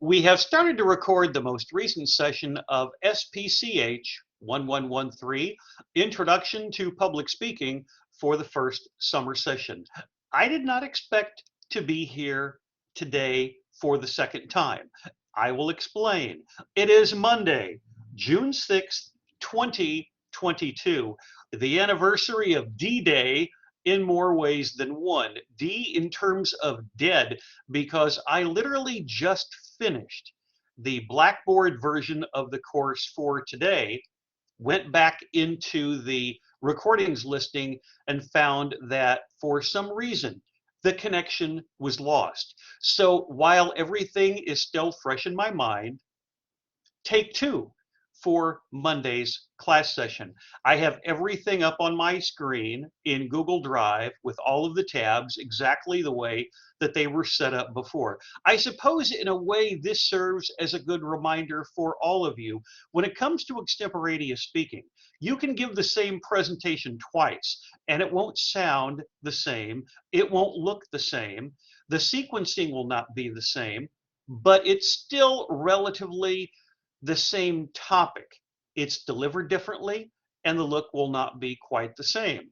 We have started to record the most recent session of SPCH 1113, Introduction to Public Speaking, for the first summer session. I did not expect to be here today for the second time. I will explain. It is Monday, June 6th, 2022, the anniversary of D-Day in more ways than one. D in terms of dead, because I literally just finished the Blackboard version of the course for today, went back into the recordings listing and found that for some reason the connection was lost. So while everything is still fresh in my mind, take two for Monday's class session. I have everything up on my screen in Google Drive with all of the tabs exactly the way that they were set up before. I suppose in a way this serves as a good reminder for all of you. When it comes to extemporaneous speaking, you can give the same presentation twice and it won't sound the same. It won't look the same. The sequencing will not be the same, but it's still relatively the same topic. It's delivered differently and the look will not be quite the same.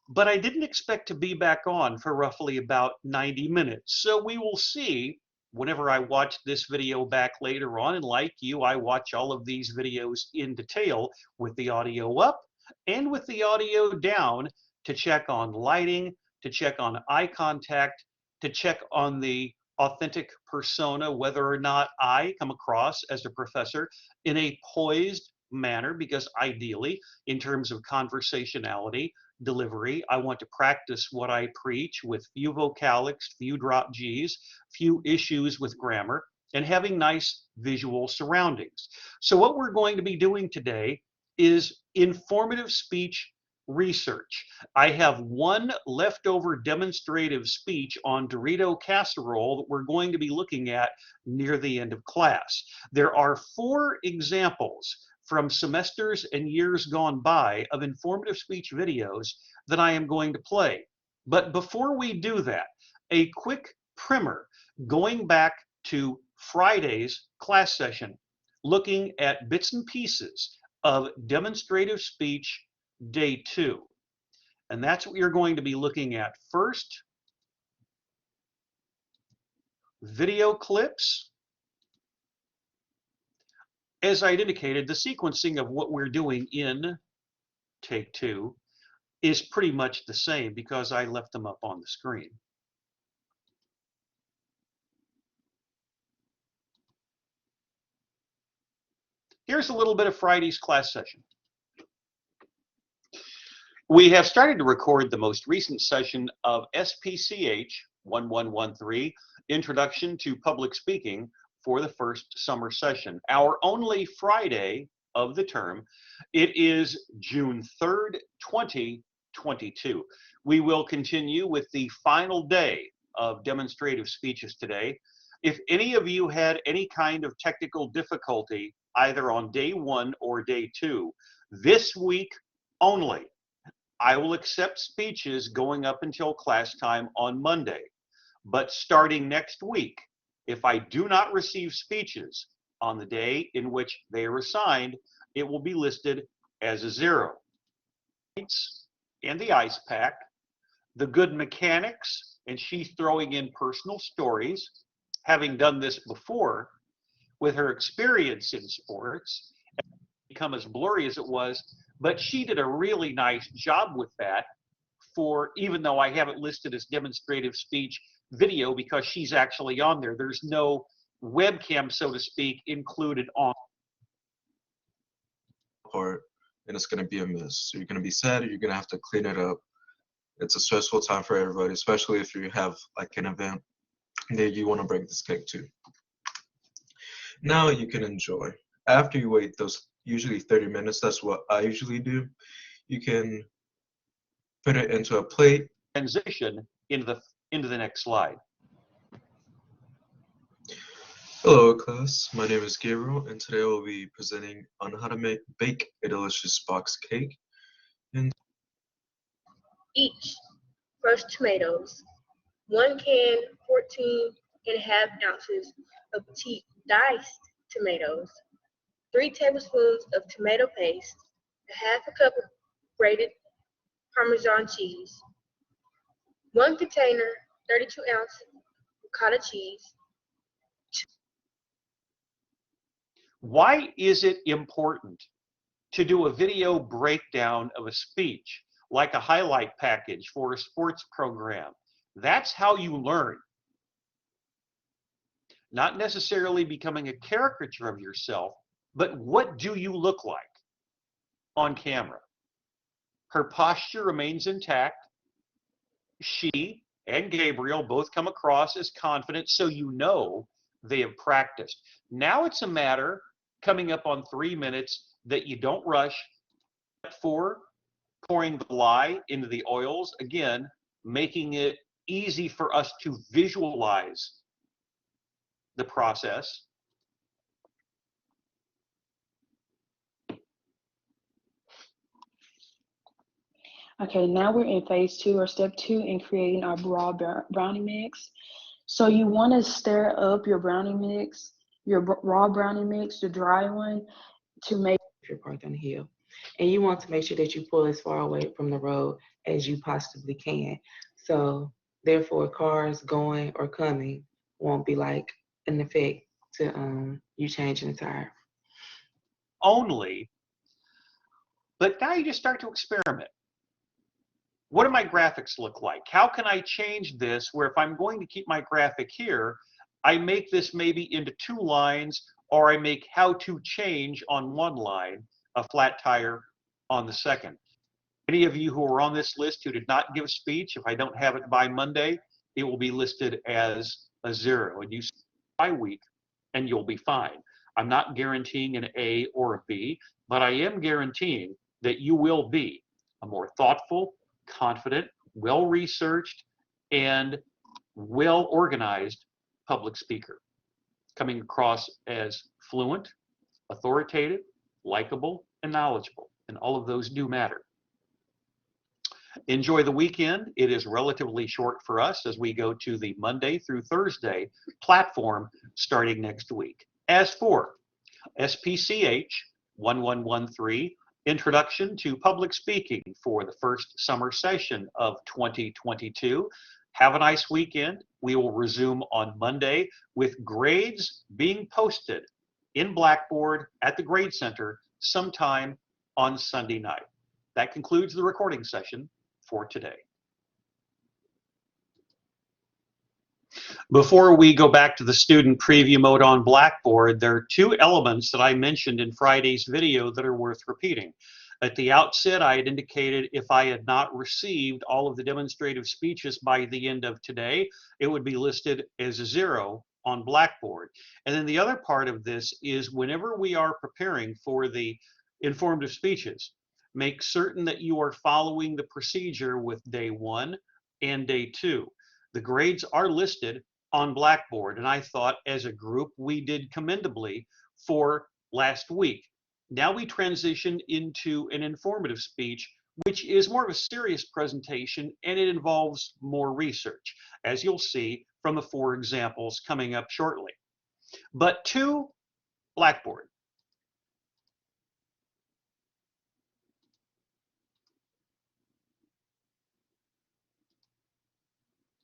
But I didn't expect to be back on for roughly about 90 minutes. So we will see whenever I watch this video back later on. And like you, I watch all of these videos in detail with the audio up and with the audio down to check on lighting, to check on eye contact, to check on the authentic persona, whether or not I come across as a professor in a poised manner, because ideally, in terms of conversationality, delivery, I want to practice what I preach with few vocalics, few drop Gs, few issues with grammar, and having nice visual surroundings. So what we're going to be doing today is informative speech research. I have one leftover demonstrative speech on Dorito casserole that we're going to be looking at near the end of class. There are 4 examples from semesters and years gone by of informative speech videos that I am going to play. But before we do that, a quick primer going back to Friday's class session, looking at bits and pieces of demonstrative speech day 2. And that's what you're going to be looking at first. Video clips. As I indicated, the sequencing of what we're doing in take 2 is pretty much the same because I left them up on the screen. Here's a little bit of Friday's class session. We have started to record the most recent session of SPCH 1113, Introduction to Public Speaking, for the first summer session. Our only Friday of the term. It is June 3rd, 2022. We will continue with the final day of demonstrative speeches today. If any of you had any kind of technical difficulty, either on day 1 or day 2, this week only, I will accept speeches going up until class time on Monday. But starting next week, if I do not receive speeches on the day in which they are assigned, it will be listed as a 0. And the ice pack, the good mechanics, and she's throwing in personal stories, having done this before with her experience in sports, become as blurry as it was. But she did a really nice job with that, for even though I have it listed as demonstrative speech video because she's actually on there. There's no webcam, so to speak, included on part, and it's going to be a mess. So you're going to be sad, or you're going to have to clean it up. It's a stressful time for everybody, especially if you have like an event that you want to bring this cake to. Now you can enjoy. After you wait those usually 30 minutes, that's what I usually do, you can put it into a plate. Transition into the next slide. Hello class, my name is Gabriel, and today I will be presenting on how to bake a delicious box cake. And each fresh tomatoes, 1 can 14.5 ounces of petite diced tomatoes, 3 tablespoons of tomato paste, a half a cup of grated Parmesan cheese, 1 container 32-ounce ricotta cheese. Why is it important to do a video breakdown of a speech, like a highlight package for a sports program? That's how you learn. Not necessarily becoming a caricature of yourself, but what do you look like on camera? Her posture remains intact. She and Gabriel both come across as confident, so you know they have practiced. Now it's a matter, coming up on 3 minutes, that you don't rush. For pouring the lye into the oils, again, making it easy for us to visualize the process. Okay, now we're in phase 2 or step 2 in creating our raw brownie mix. So you want to stir up your brownie mix, your raw brownie mix, the dry one, to make your part on the hill. And you want to make sure that you pull as far away from the road as you possibly can. So therefore, cars going or coming won't be like an effect to you changing the tire. Only, but now you just start to experiment. What do my graphics look like? How can I change this where if I'm going to keep my graphic here, I make this maybe into 2 lines, or I make how to change on 1 line, a flat tire on the second. Any of you who are on this list who did not give a speech, if I don't have it by Monday, it will be listed as a 0, and you by week, and you'll be fine. I'm not guaranteeing an A or a B, but I am guaranteeing that you will be a more thoughtful, confident, well-researched, and well-organized public speaker, coming across as fluent, authoritative, likable, and knowledgeable, and all of those do matter. Enjoy the weekend. It is relatively short for us as we go to the Monday through Thursday platform starting next week. As for SPCH 1113, Introduction to Public Speaking for the first summer session of 2022. Have a nice weekend. We will resume on Monday with grades being posted in Blackboard at the Grade Center sometime on Sunday night. That concludes the recording session for today. Before we go back to the student preview mode on Blackboard, there are 2 elements that I mentioned in Friday's video that are worth repeating. At the outset, I had indicated if I had not received all of the demonstrative speeches by the end of today, it would be listed as a 0 on Blackboard. And then the other part of this is whenever we are preparing for the informative speeches, make certain that you are following the procedure with day 1 and day 2. The grades are listed on Blackboard, and I thought as a group we did commendably for last week. Now we transition into an informative speech, which is more of a serious presentation, and it involves more research, as you'll see from the 4 examples coming up shortly. But to Blackboard.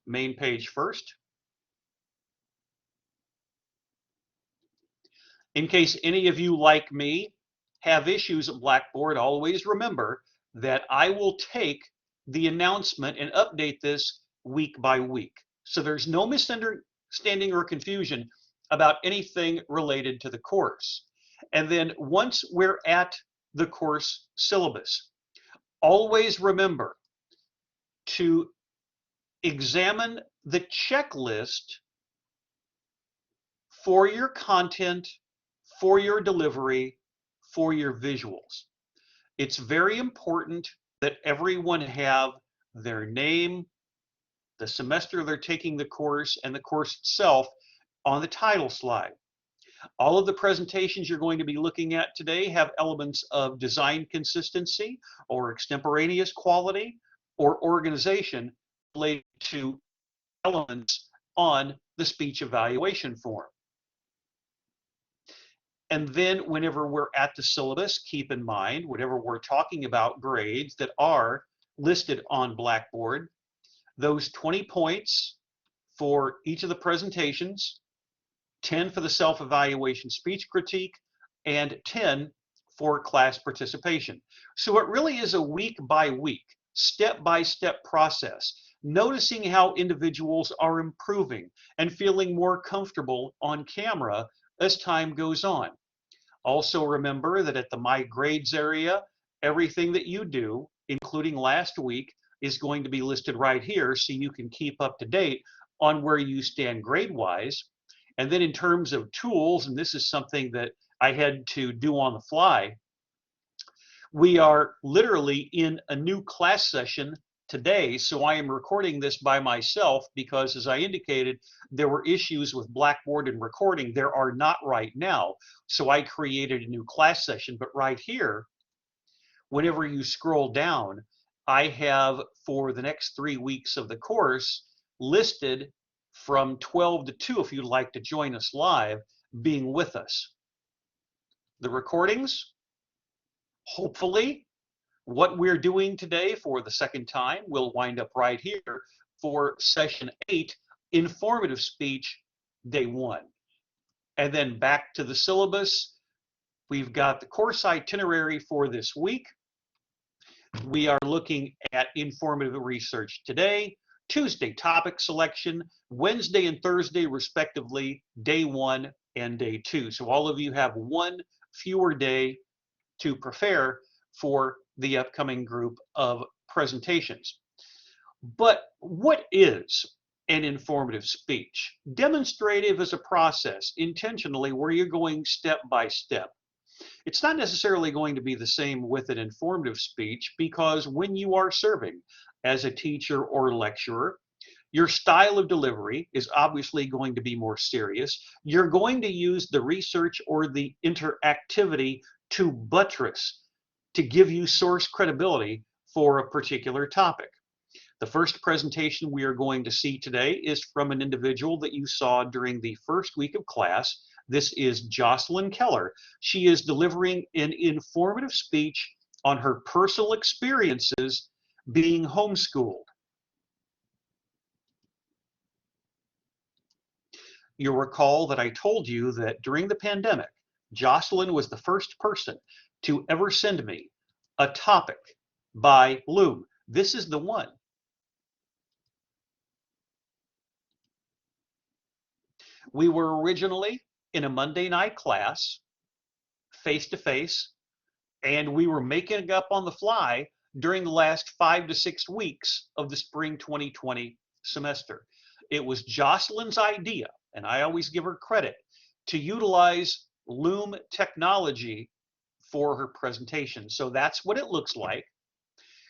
Main page first. In case any of you, like me, have issues at Blackboard, always remember that I will take the announcement and update this week by week. So there's no misunderstanding or confusion about anything related to the course. And then once we're at the course syllabus, always remember to examine the checklist for your content, for your delivery, for your visuals. It's very important that everyone have their name, the semester they're taking the course, and the course itself on the title slide. All of the presentations you're going to be looking at today have elements of design consistency or extemporaneous quality or organization related to elements on the speech evaluation form. And then whenever we're at the syllabus, keep in mind, whenever we're talking about grades that are listed on Blackboard, those 20 points for each of the presentations, 10 for the self-evaluation speech critique, and 10 for class participation. So it really is a week by week, step-by-step process, noticing how individuals are improving and feeling more comfortable on camera as time goes on. Also remember that at the My Grades area, everything that you do, including last week, is going to be listed right here so you can keep up to date on where you stand grade-wise. And then in terms of tools, and this is something that I had to do on the fly, we are literally in a new class session today, so I am recording this by myself because, as I indicated, there were issues with Blackboard and recording. There are not right now, so I created a new class session. But right here, whenever you scroll down, I have, for the next 3 weeks of the course, listed from 12 to 2, if you'd like to join us live, being with us. The recordings, hopefully, what we're doing today for the second time will wind up right here for session 8, informative speech, day 1. And then back to the syllabus. We've got the course itinerary for this week. We are looking at informative research today, Tuesday topic selection, Wednesday and Thursday respectively, day 1 and day 2. So all of you have one fewer day to prepare for the upcoming group of presentations. But what is an informative speech? Demonstrative is a process intentionally where you're going step by step. It's not necessarily going to be the same with an informative speech, because when you are serving as a teacher or lecturer, your style of delivery is obviously going to be more serious. You're going to use the research or the interactivity to buttress, to give you source credibility for a particular topic. The first presentation we are going to see today is from an individual that you saw during the first week of class. This is Jocelyn Keller. She is delivering an informative speech on her personal experiences being homeschooled. You'll recall that I told you that during the pandemic, Jocelyn was the first person to ever send me a topic by Loom. This is the one. We were originally in a Monday night class, face-to-face, and we were making it up on the fly during the last 5 to 6 weeks of the spring 2020 semester. It was Jocelyn's idea, and I always give her credit, to utilize Loom technology for her presentation. So that's what it looks like.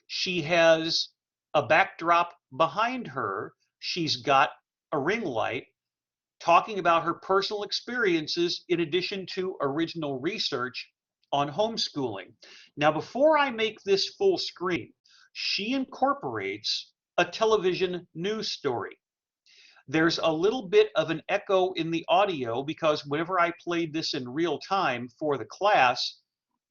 She has a backdrop behind her. She's got a ring light talking about her personal experiences in addition to original research on homeschooling. Now, before I make this full screen, she incorporates a television news story. There's a little bit of an echo in the audio because whenever I played this in real time for the class,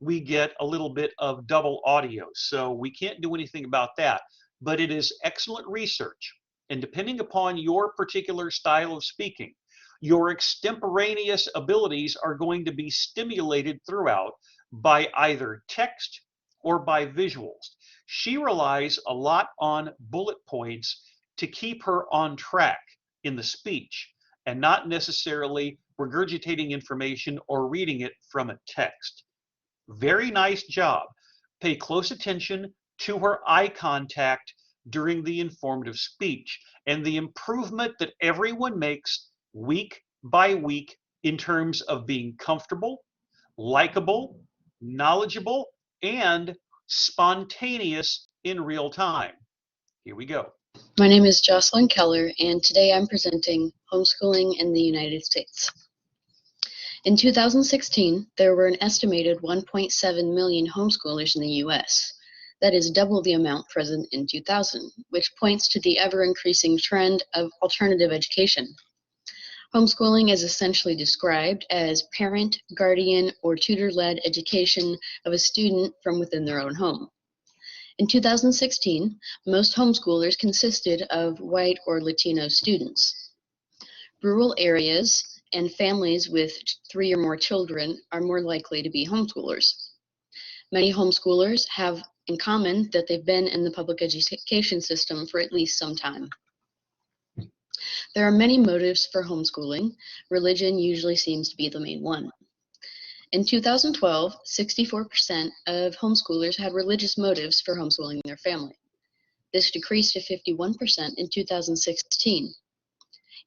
we get a little bit of double audio. So we can't do anything about that, but it is excellent research. And depending upon your particular style of speaking, your extemporaneous abilities are going to be stimulated throughout by either text or by visuals. She relies a lot on bullet points to keep her on track in the speech and not necessarily regurgitating information or reading it from a text. Very nice job. Pay close attention to her eye contact during the informative speech and the improvement that everyone makes week by week in terms of being comfortable, likable, knowledgeable, and spontaneous in real time. Here we go. My name is Jocelyn Keller, and today I'm presenting Homeschooling in the United States. In 2016, there were an estimated 1.7 million homeschoolers in the U.S. That is double the amount present in 2000, which points to the ever-increasing trend of alternative education. Homeschooling is essentially described as parent, guardian, or tutor-led education of a student from within their own home. In 2016, most homeschoolers consisted of white or Latino students. Rural areas and families with 3 or more children are more likely to be homeschoolers. Many homeschoolers have in common that they've been in the public education system for at least some time. There are many motives for homeschooling. Religion usually seems to be the main one. In 2012, 64% of homeschoolers had religious motives for homeschooling their family. This decreased to 51% in 2016.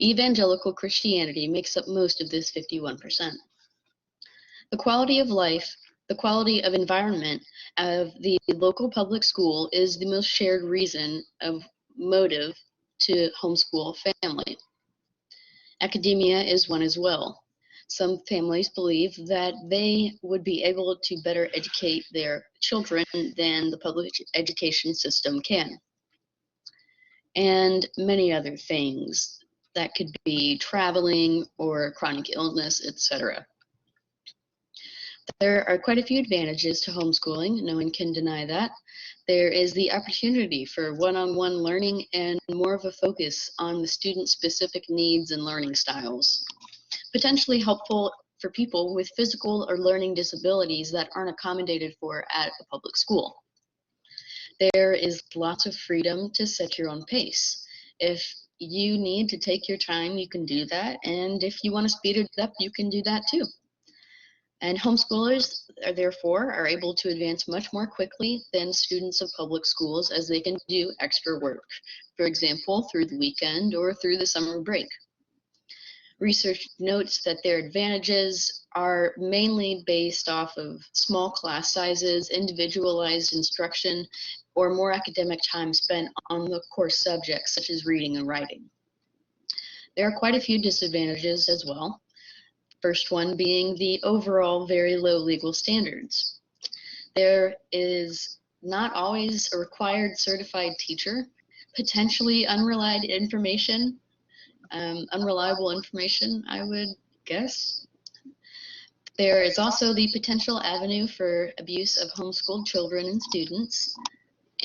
Evangelical Christianity makes up most of this 51%. The quality of life, the quality of environment of the local public school is the most shared reason of motive to homeschool a family. Academia is one as well. Some families believe that they would be able to better educate their children than the public education system can. And many other things that could be traveling or chronic illness, etc. There are quite a few advantages to homeschooling. No one can deny that. There is the opportunity for one-on-one learning and more of a focus on the student-specific needs and learning styles. Potentially helpful for people with physical or learning disabilities that aren't accommodated for at a public school. There is lots of freedom to set your own pace. If you need to take your time, you can do that. And if you want to speed it up, you can do that too. And homeschoolers therefore are able to advance much more quickly than students of public schools, as they can do extra work, for example, through the weekend or through the summer break. Research notes that their advantages are mainly based off of small class sizes, individualized instruction, or more academic time spent on the core subjects such as reading and writing. There are quite a few disadvantages as well. First one being the overall very low legal standards. There is not always a required certified teacher, potentially unreliable information, I would guess. There is also the potential avenue for abuse of homeschooled children and students,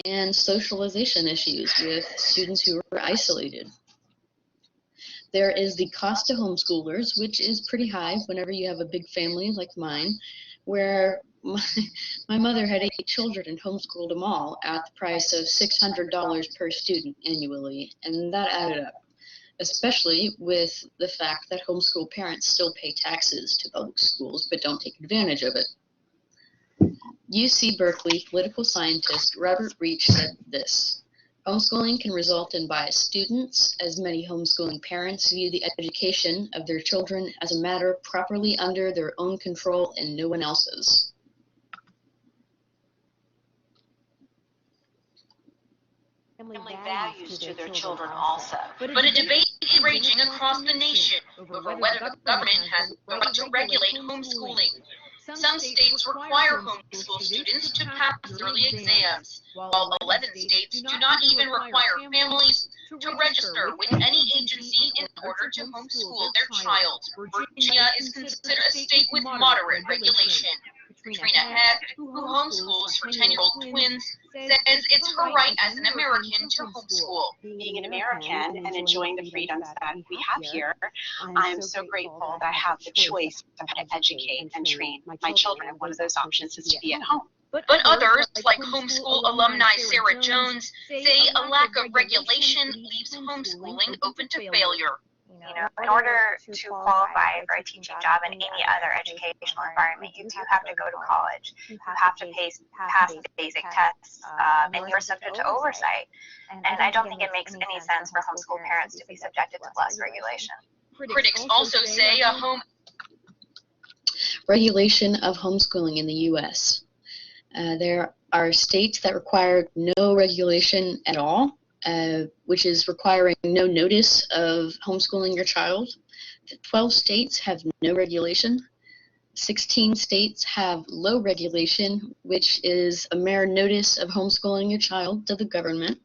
and socialization issues with students who are isolated. There is the cost to homeschoolers, which is pretty high whenever you have a big family like mine, where my mother had 8 children and homeschooled them all at the price of $600 per student annually, and that added up, especially with the fact that homeschool parents still pay taxes to public schools but don't take advantage of it. UC Berkeley political scientist Reppert said this: homeschooling can result in biased students, as many homeschooling parents view the education of their children as a matter properly under their own control and no one else's. Family values to their children also. But a debate is raging across the nation over whether the government has the right to regulate homeschooling. Some states require homeschool students to pass early exams, while 11 states do not even require families to register with any agency in order to homeschool their child. Virginia is considered a state with moderate regulation. Katrina Heck, who homeschools her 10-year-old twins, says it's her right as an American to homeschool. Being an American and enjoying the freedoms that we have here, I'm so grateful that I have the choice of how to educate and train my children, and one of those options is to be at home. But others, like homeschool alumni Sarah Jones, say a lack of regulation leaves homeschooling open to failure. You know, in order to qualify for a teaching job in any other educational environment, you do have to go to college. You have to pass basic tests, and you're subject to oversight. And I don't think it makes any sense for homeschool parents to be subjected to less regulation. Critics also say regulation of homeschooling in the U.S. There are states that require no regulation at all, which is requiring no notice of homeschooling your child. 12 states have no regulation. 16 states have low regulation, which is a mere notice of homeschooling your child to the government.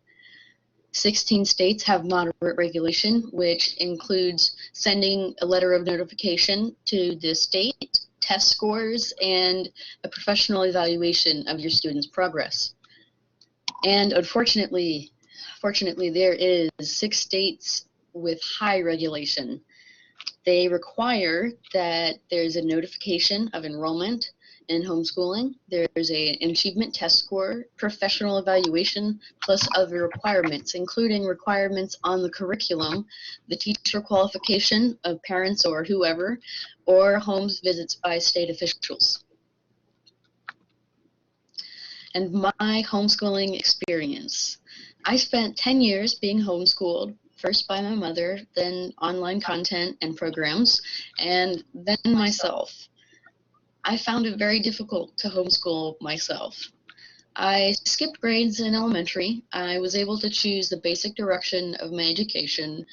16 states have moderate regulation, which includes sending a letter of notification to the state, test scores, and a professional evaluation of your student's progress. And unfortunately, there is 6 states with high regulation. They require that there's a notification of enrollment in homeschooling. There's an achievement test score, professional evaluation, plus other requirements, including requirements on the curriculum, the teacher qualification of parents or whoever, or homes visits by state officials. And my homeschooling experience. I spent 10 years being homeschooled, first by my mother, then online content and programs, and then myself. I found it very difficult to homeschool myself. I skipped grades in elementary. I was able to choose the basic direction of my education.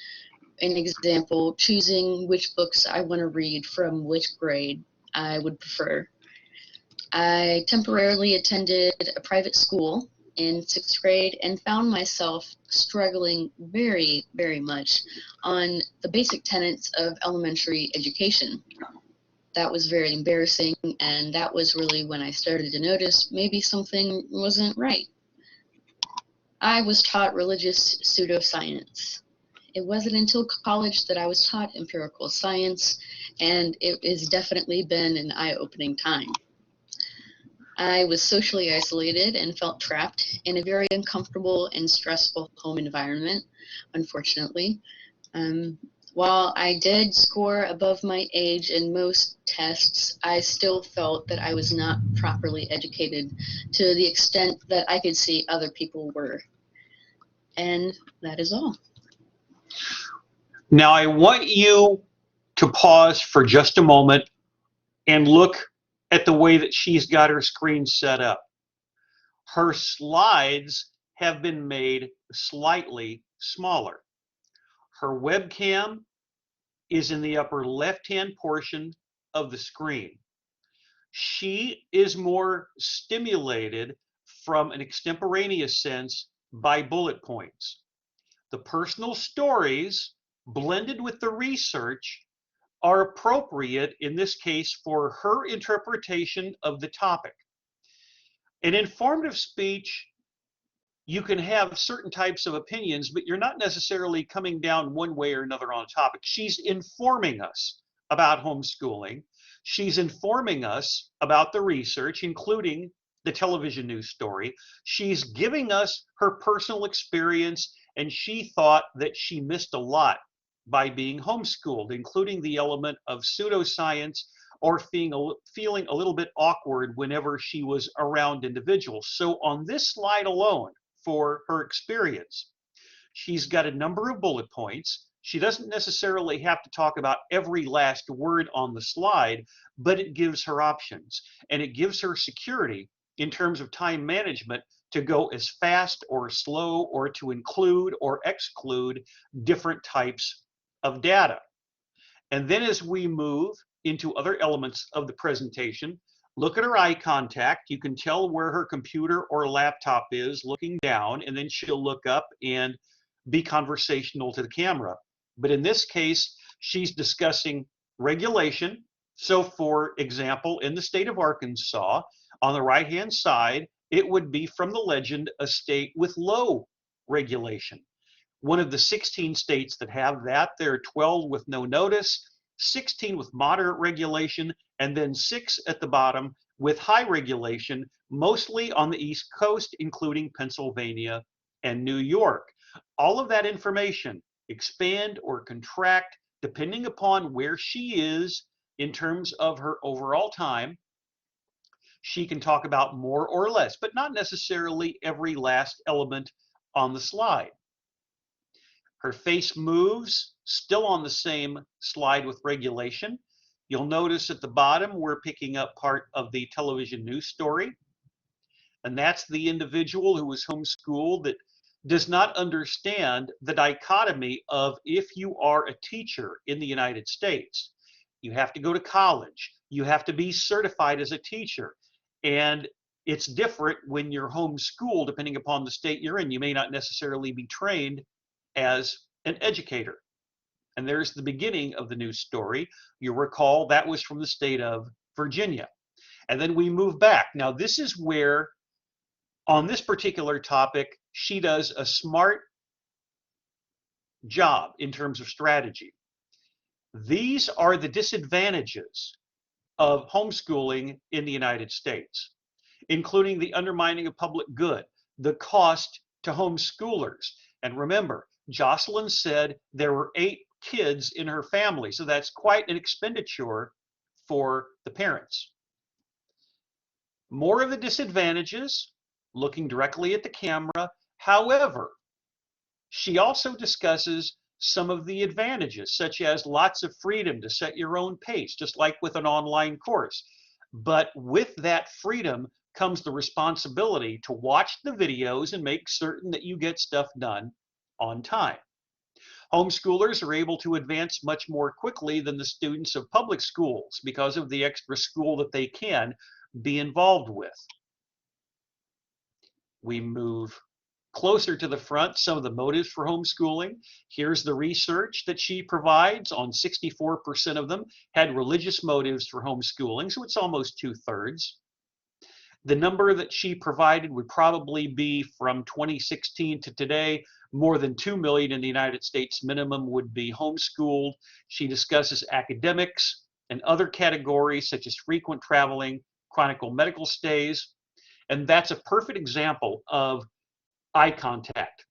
An example, choosing which books I want to read from which grade I would prefer. I temporarily attended a private school in 6th grade and found myself struggling very, very much on the basic tenets of elementary education. That was very embarrassing, and that was really when I started to notice maybe something wasn't right. I was taught religious pseudoscience. It wasn't until college that I was taught empirical science, and it has definitely been an eye-opening time. I was socially isolated and felt trapped in a very uncomfortable and stressful home environment, unfortunately. While I did score above my age in most tests, I still felt that I was not properly educated to the extent that I could see other people were. And that is all. Now I want you to pause for just a moment and look at the way that she's got her screen set up. Her slides have been made slightly smaller. Her webcam is in the upper left-hand portion of the screen. She is more stimulated from an extemporaneous sense by bullet points. The personal stories blended with the research are appropriate in this case for her interpretation of the topic. In informative speech, you can have certain types of opinions, but you're not necessarily coming down one way or another on a topic. She's informing us about homeschooling. She's informing us about the research, including the television news story. She's giving us her personal experience, and she thought that she missed a lot by being homeschooled, including the element of pseudoscience or feeling a little bit awkward whenever she was around individuals. So on this slide alone, for her experience, she's got a number of bullet points. She doesn't necessarily have to talk about every last word on the slide, but it gives her options, and it gives her security in terms of time management to go as fast or slow, or to include or exclude different types of data. And then as we move into other elements of the presentation, look at her eye contact. You can tell where her computer or laptop is looking down, and then she'll look up and be conversational to the camera. But in this case, she's discussing regulation. So for example, in the state of Arkansas, on the right-hand side, it would be from the legend, a state with low regulation. One of the 16 states that have that, there are 12 with no notice, 16 with moderate regulation, and then 6 at the bottom with high regulation, mostly on the East Coast, including Pennsylvania and New York. All of that information, expand or contract, depending upon where she is in terms of her overall time. She can talk about more or less, but not necessarily every last element on the slide. Her face moves, still on the same slide with regulation. You'll notice at the bottom, we're picking up part of the television news story. And that's the individual who was homeschooled that does not understand the dichotomy of, if you are a teacher in the United States, you have to go to college, you have to be certified as a teacher. And It's different when you're homeschooled, depending upon the state you're in. You may not necessarily be trained as an educator. And there's the beginning of the news story. You recall that was from the state of Virginia. And then we move back. Now, this is where, on this particular topic, she does a smart job in terms of strategy. These are the disadvantages of homeschooling in the United States, including the undermining of public good, the cost to homeschoolers. And remember, Jocelyn said there were 8 kids in her family, so that's quite an expenditure for the parents. More of the disadvantages, looking directly at the camera. However, she also discusses some of the advantages, such as lots of freedom to set your own pace, just like with an online course. But with that freedom comes the responsibility to watch the videos and make certain that you get stuff done on time. Homeschoolers are able to advance much more quickly than the students of public schools because of the extra school that they can be involved with. We move closer to the front, some of the motives for homeschooling. Here's the research that she provides. On 64% of them had religious motives for homeschooling, so it's almost 2/3. The number that she provided would probably be from 2016 to today. More than 2 million in the United States minimum would be homeschooled. She discusses academics and other categories such as frequent traveling, chronic medical stays, and that's a perfect example of eye contact,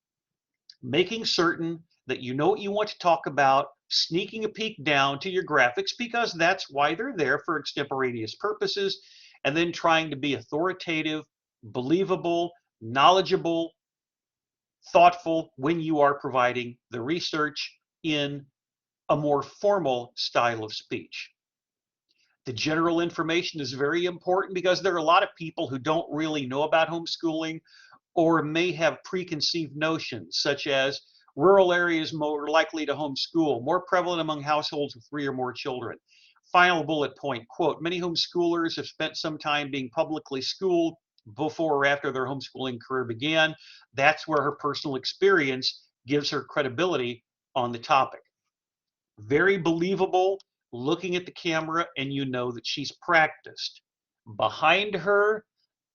making certain that you know what you want to talk about, sneaking a peek down to your graphics because that's why they're there, for extemporaneous purposes, and then trying to be authoritative, believable, knowledgeable, thoughtful when you are providing the research in a more formal style of speech. The general information is very important because there are a lot of people who don't really know about homeschooling or may have preconceived notions, such as rural areas more likely to homeschool, more prevalent among households with 3 or more children. Final bullet point, quote, many homeschoolers have spent some time being publicly schooled before or after their homeschooling career began. That's where her personal experience gives her credibility on the topic. Very believable, looking at the camera, and you know that she's practiced. Behind her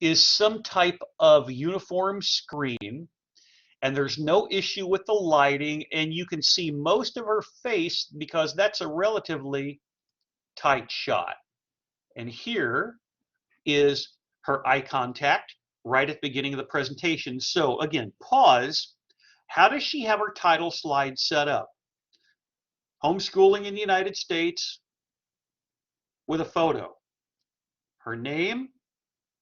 is some type of uniform screen, and there's no issue with the lighting, and you can see most of her face because that's a relatively tight shot. And here is her eye contact right at the beginning of the presentation. So again, pause. How does she have her title slide set up? Homeschooling in the United States with a photo. Her name,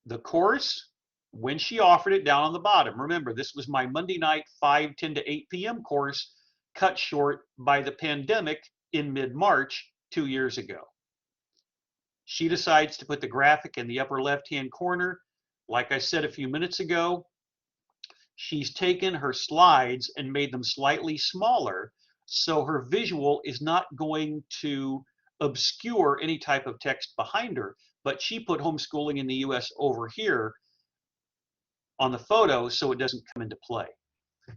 the course, when she offered it down on the bottom. Remember, this was my Monday night 5:10 to 8 p.m. course, cut short by the pandemic in mid-March 2 years ago. She decides to put the graphic in the upper left-hand corner. Like I said a few minutes ago, she's taken her slides and made them slightly smaller, so her visual is not going to obscure any type of text behind her, but she put homeschooling in the US over here on the photo so it doesn't come into play.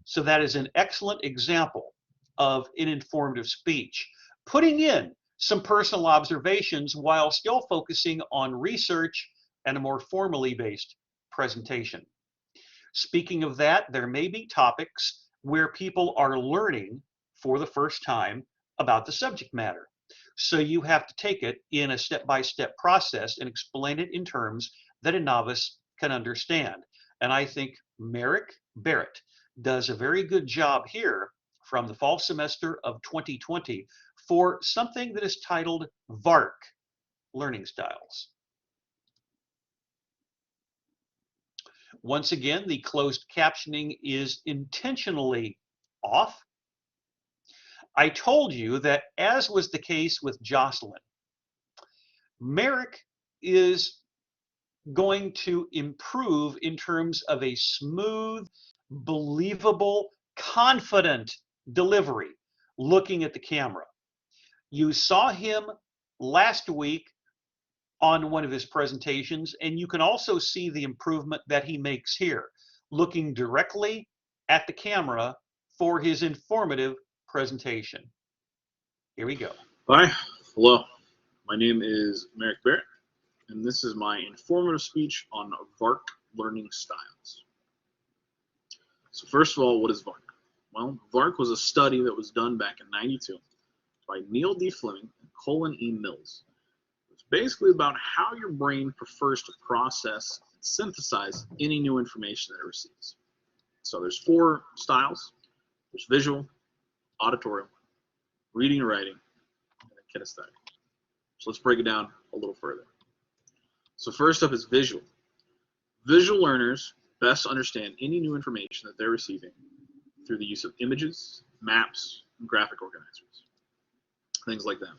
So that is an excellent example of an informative speech, putting in some personal observations while still focusing on research and a more formally based presentation. Speaking of that, there may be topics where people are learning for the first time about the subject matter. So you have to take it in a step-by-step process and explain it in terms that a novice can understand. And I think Merrick Barrett does a very good job here from the fall semester of 2020 for something that is titled VARC, Learning Styles. Once again, the closed captioning is intentionally off. I told you that, as was the case with Jocelyn, Merrick is going to improve in terms of a smooth, believable, confident delivery looking at the camera. You saw him last week on one of his presentations, and you can also see the improvement that he makes here, looking directly at the camera for his informative presentation. Here we go. Hi, hello. My name is Merrick Barrett, and this is my informative speech on VARK learning styles. So first of all, what is VARK? Well, VARK was a study that was done back in '92 by Neil D. Fleming and Colin E. Mills. It's basically about how your brain prefers to process and synthesize any new information that it receives. So there's 4 styles. There's visual, auditorial, reading and writing, and kinesthetic. So let's break it down a little further. So first up is visual. Visual learners best understand any new information that they're receiving through the use of images, maps, and graphic organizers, things like that.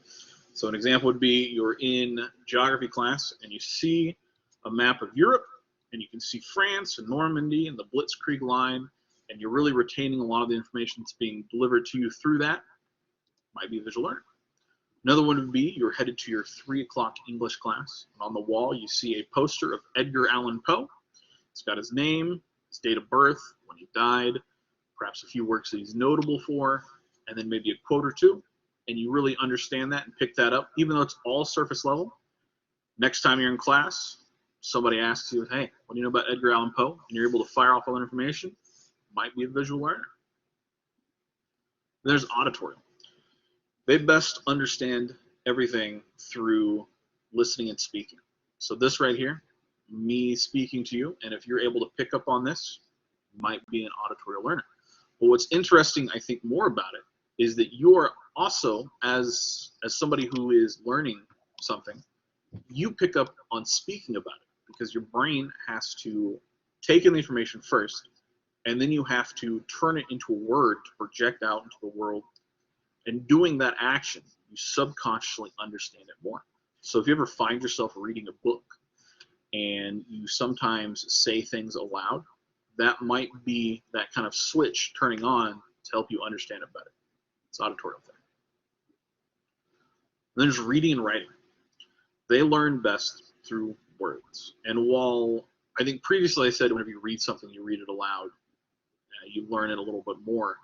So an example would be you're in geography class and you see a map of Europe, and you can see France and Normandy and the Blitzkrieg line, and you're really retaining a lot of the information that's being delivered to you through that. Might be a visual learner. Another one would be you're headed to your 3 o'clock English class, and on the wall you see a poster of Edgar Allan Poe. It's got his name, his date of birth, when he died, perhaps a few works that he's notable for, and then maybe a quote or two, and you really understand that and pick that up, even though it's all surface level. Next time you're in class, somebody asks you, hey, what do you know about Edgar Allan Poe? And you're able to fire off all that information. Might be a visual learner. There's auditorial. They best understand everything through listening and speaking. So this right here, me speaking to you, and if you're able to pick up on this, might be an auditorial learner. But what's interesting, I think, more about it is that you are also, as somebody who is learning something, you pick up on speaking about it because your brain has to take in the information first, and then you have to turn it into a word to project out into the world. And doing that action, you subconsciously understand it more. So if you ever find yourself reading a book and you sometimes say things aloud, that might be that kind of switch turning on to help you understand it better. It's auditorial thing. Then there's reading and writing. They learn best through words. And while I think previously I said whenever you read something, you read it aloud, you learn it a little bit more.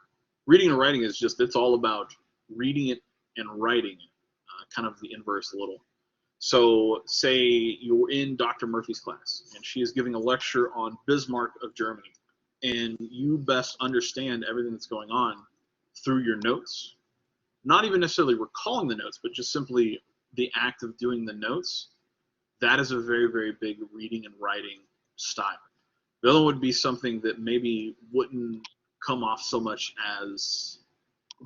Reading and writing is just, it's all about reading it and writing it, kind of the inverse a little. So say you're in Dr. Murphy's class and she is giving a lecture on Bismarck of Germany, and you best understand everything that's going on through your notes, not even necessarily recalling the notes, but just simply the act of doing the notes. That is a very, very big reading and writing style. The other would be something that maybe wouldn't come off so much as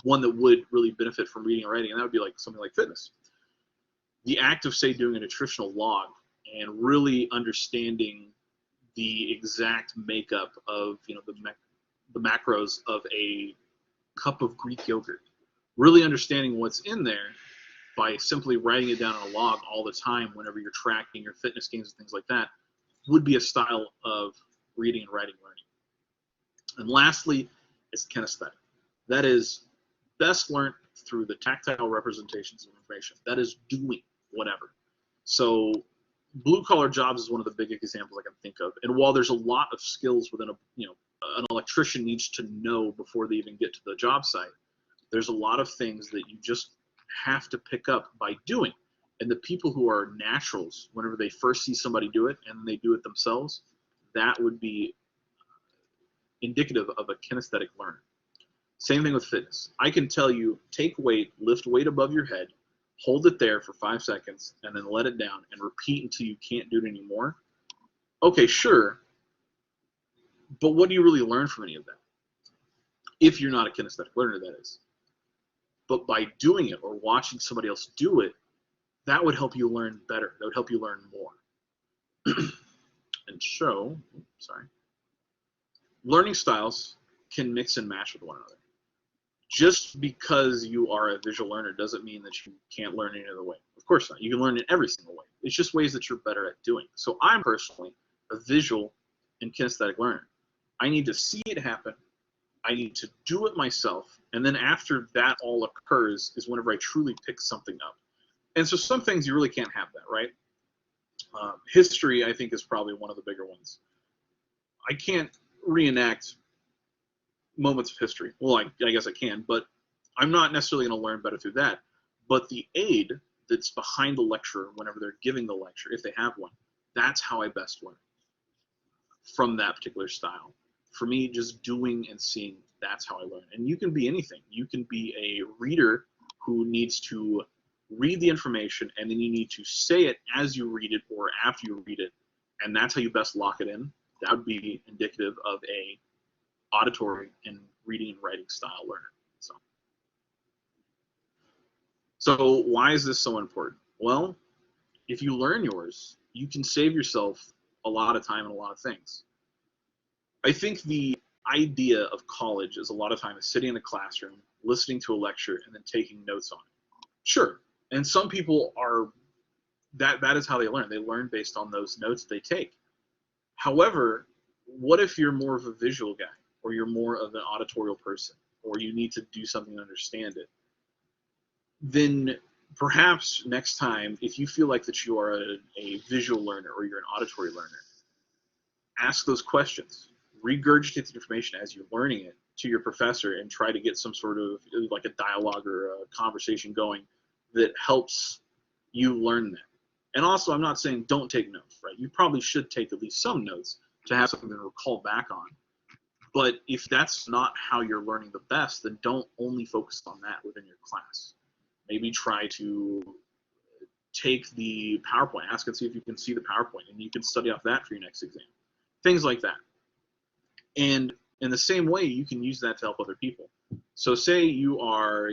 one that would really benefit from reading and writing, and that would be like something like fitness. The act of, say, doing a nutritional log and really understanding the exact makeup of, the macros of a cup of Greek yogurt, really understanding what's in there by simply writing it down on a log all the time whenever you're tracking your fitness gains and things like that, would be a style of reading and writing learning. And lastly, is kinesthetic. That is best learned through the tactile representations of information. That is doing whatever. So blue collar jobs is one of the big examples I can think of. And while there's a lot of skills within an electrician needs to know before they even get to the job site, there's a lot of things that you just have to pick up by doing. And the people who are naturals, whenever they first see somebody do it and they do it themselves, that would be indicative of a kinesthetic learner. Same thing with fitness. I can tell you, take weight, lift weight above your head, hold it there for 5 seconds, and then let it down and repeat until you can't do it anymore. Okay, sure, but what do you really learn from any of that? If you're not a kinesthetic learner, that is. But by doing it or watching somebody else do it, that would help you learn better. That would help you learn more. And so, learning styles can mix and match with one another. Just because you are a visual learner doesn't mean that you can't learn any other way. Of course not. You can learn in every single way. It's just ways that you're better at doing. So I'm personally a visual and kinesthetic learner. I need to see it happen. I need to do it myself. And then after that all occurs is whenever I truly pick something up. And so some things you really can't have that, right? History, I think, is probably one of the bigger ones. I can't reenact moments of history. Well, I guess I can, but I'm not necessarily going to learn better through that. But the aid that's behind the lecturer whenever they're giving the lecture, if they have one, that's how I best learn from that particular style. For me, just doing and seeing, that's how I learn. And you can be anything. You can be a reader who needs to read the information, and then you need to say it as you read it or after you read it, and that's how you best lock it in. That would be indicative of a auditory and reading and writing style learner. So why is this so important? Well, if you learn yours, you can save yourself a lot of time and a lot of things. I think the idea of college is a lot of times sitting in a classroom, listening to a lecture, and then taking notes on it. Sure, and some people are, that is how they learn. They learn based on those notes they take. However, what if you're more of a visual guy, or you're more of an auditorial person, or you need to do something to understand it? Then perhaps next time, if you feel like that you are a visual learner or you're an auditory learner, ask those questions. Regurgitate the information as you're learning it to your professor and try to get some sort of like a dialogue or a conversation going that helps you learn that. And also, I'm not saying don't take notes, right? You probably should take at least some notes to have something to recall back on. But if that's not how you're learning the best, then don't only focus on that within your class. Maybe try to take the PowerPoint, ask and see if you can see the PowerPoint, and you can study off that for your next exam. Things like that. And in the same way, you can use that to help other people. So say you are,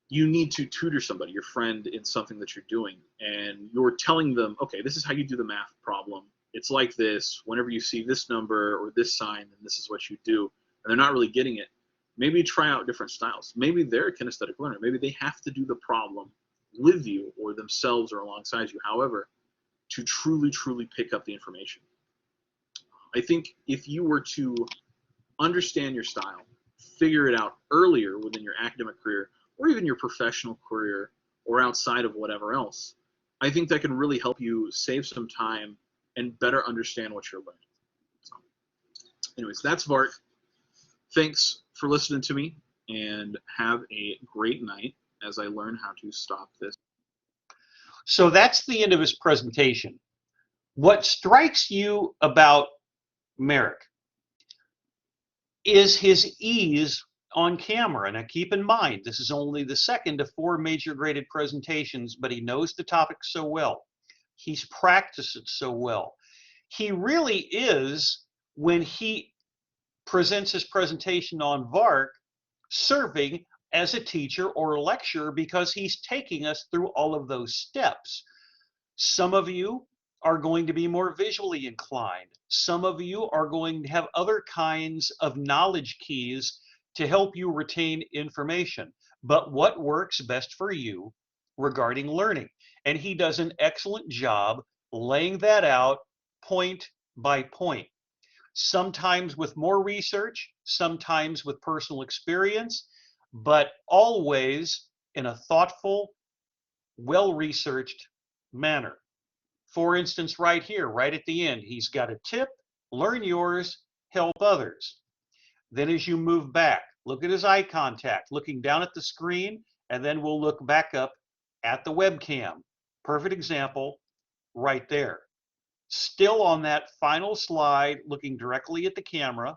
you need to tutor somebody, your friend, in something that you're doing, and you're telling them, okay, this is how you do the math problem. It's like this. Whenever you see this number or this sign, then this is what you do. And they're not really getting it. Maybe try out different styles. Maybe they're a kinesthetic learner. Maybe they have to do the problem with you or themselves or alongside you, however, to truly, truly pick up the information. I think if you were to understand your style, figure it out earlier within your academic career or even your professional career or outside of whatever else, I think that can really help you save some time and better understand what you're learning. So, anyways, that's VART. Thanks for listening to me, and have a great night as I learn how to stop this. So that's the end of his presentation. What strikes you about Merrick is his ease on camera. Now keep in mind, this is only the second of 4 major graded presentations, but he knows the topic so well. He's practiced it so well. He really is, when he presents his presentation on VARC, serving as a teacher or a lecturer because he's taking us through all of those steps. Some of you are going to be more visually inclined. Some of you are going to have other kinds of knowledge keys to help you retain information. But what works best for you regarding learning? And he does an excellent job laying that out point by point. Sometimes with more research, sometimes with personal experience, but always in a thoughtful, well-researched manner. For instance, right here, right at the end, he's got a tip: learn yours, help others. Then as you move back, look at his eye contact, looking down at the screen, and then we'll look back up at the webcam. Perfect example right there. Still on that final slide, looking directly at the camera.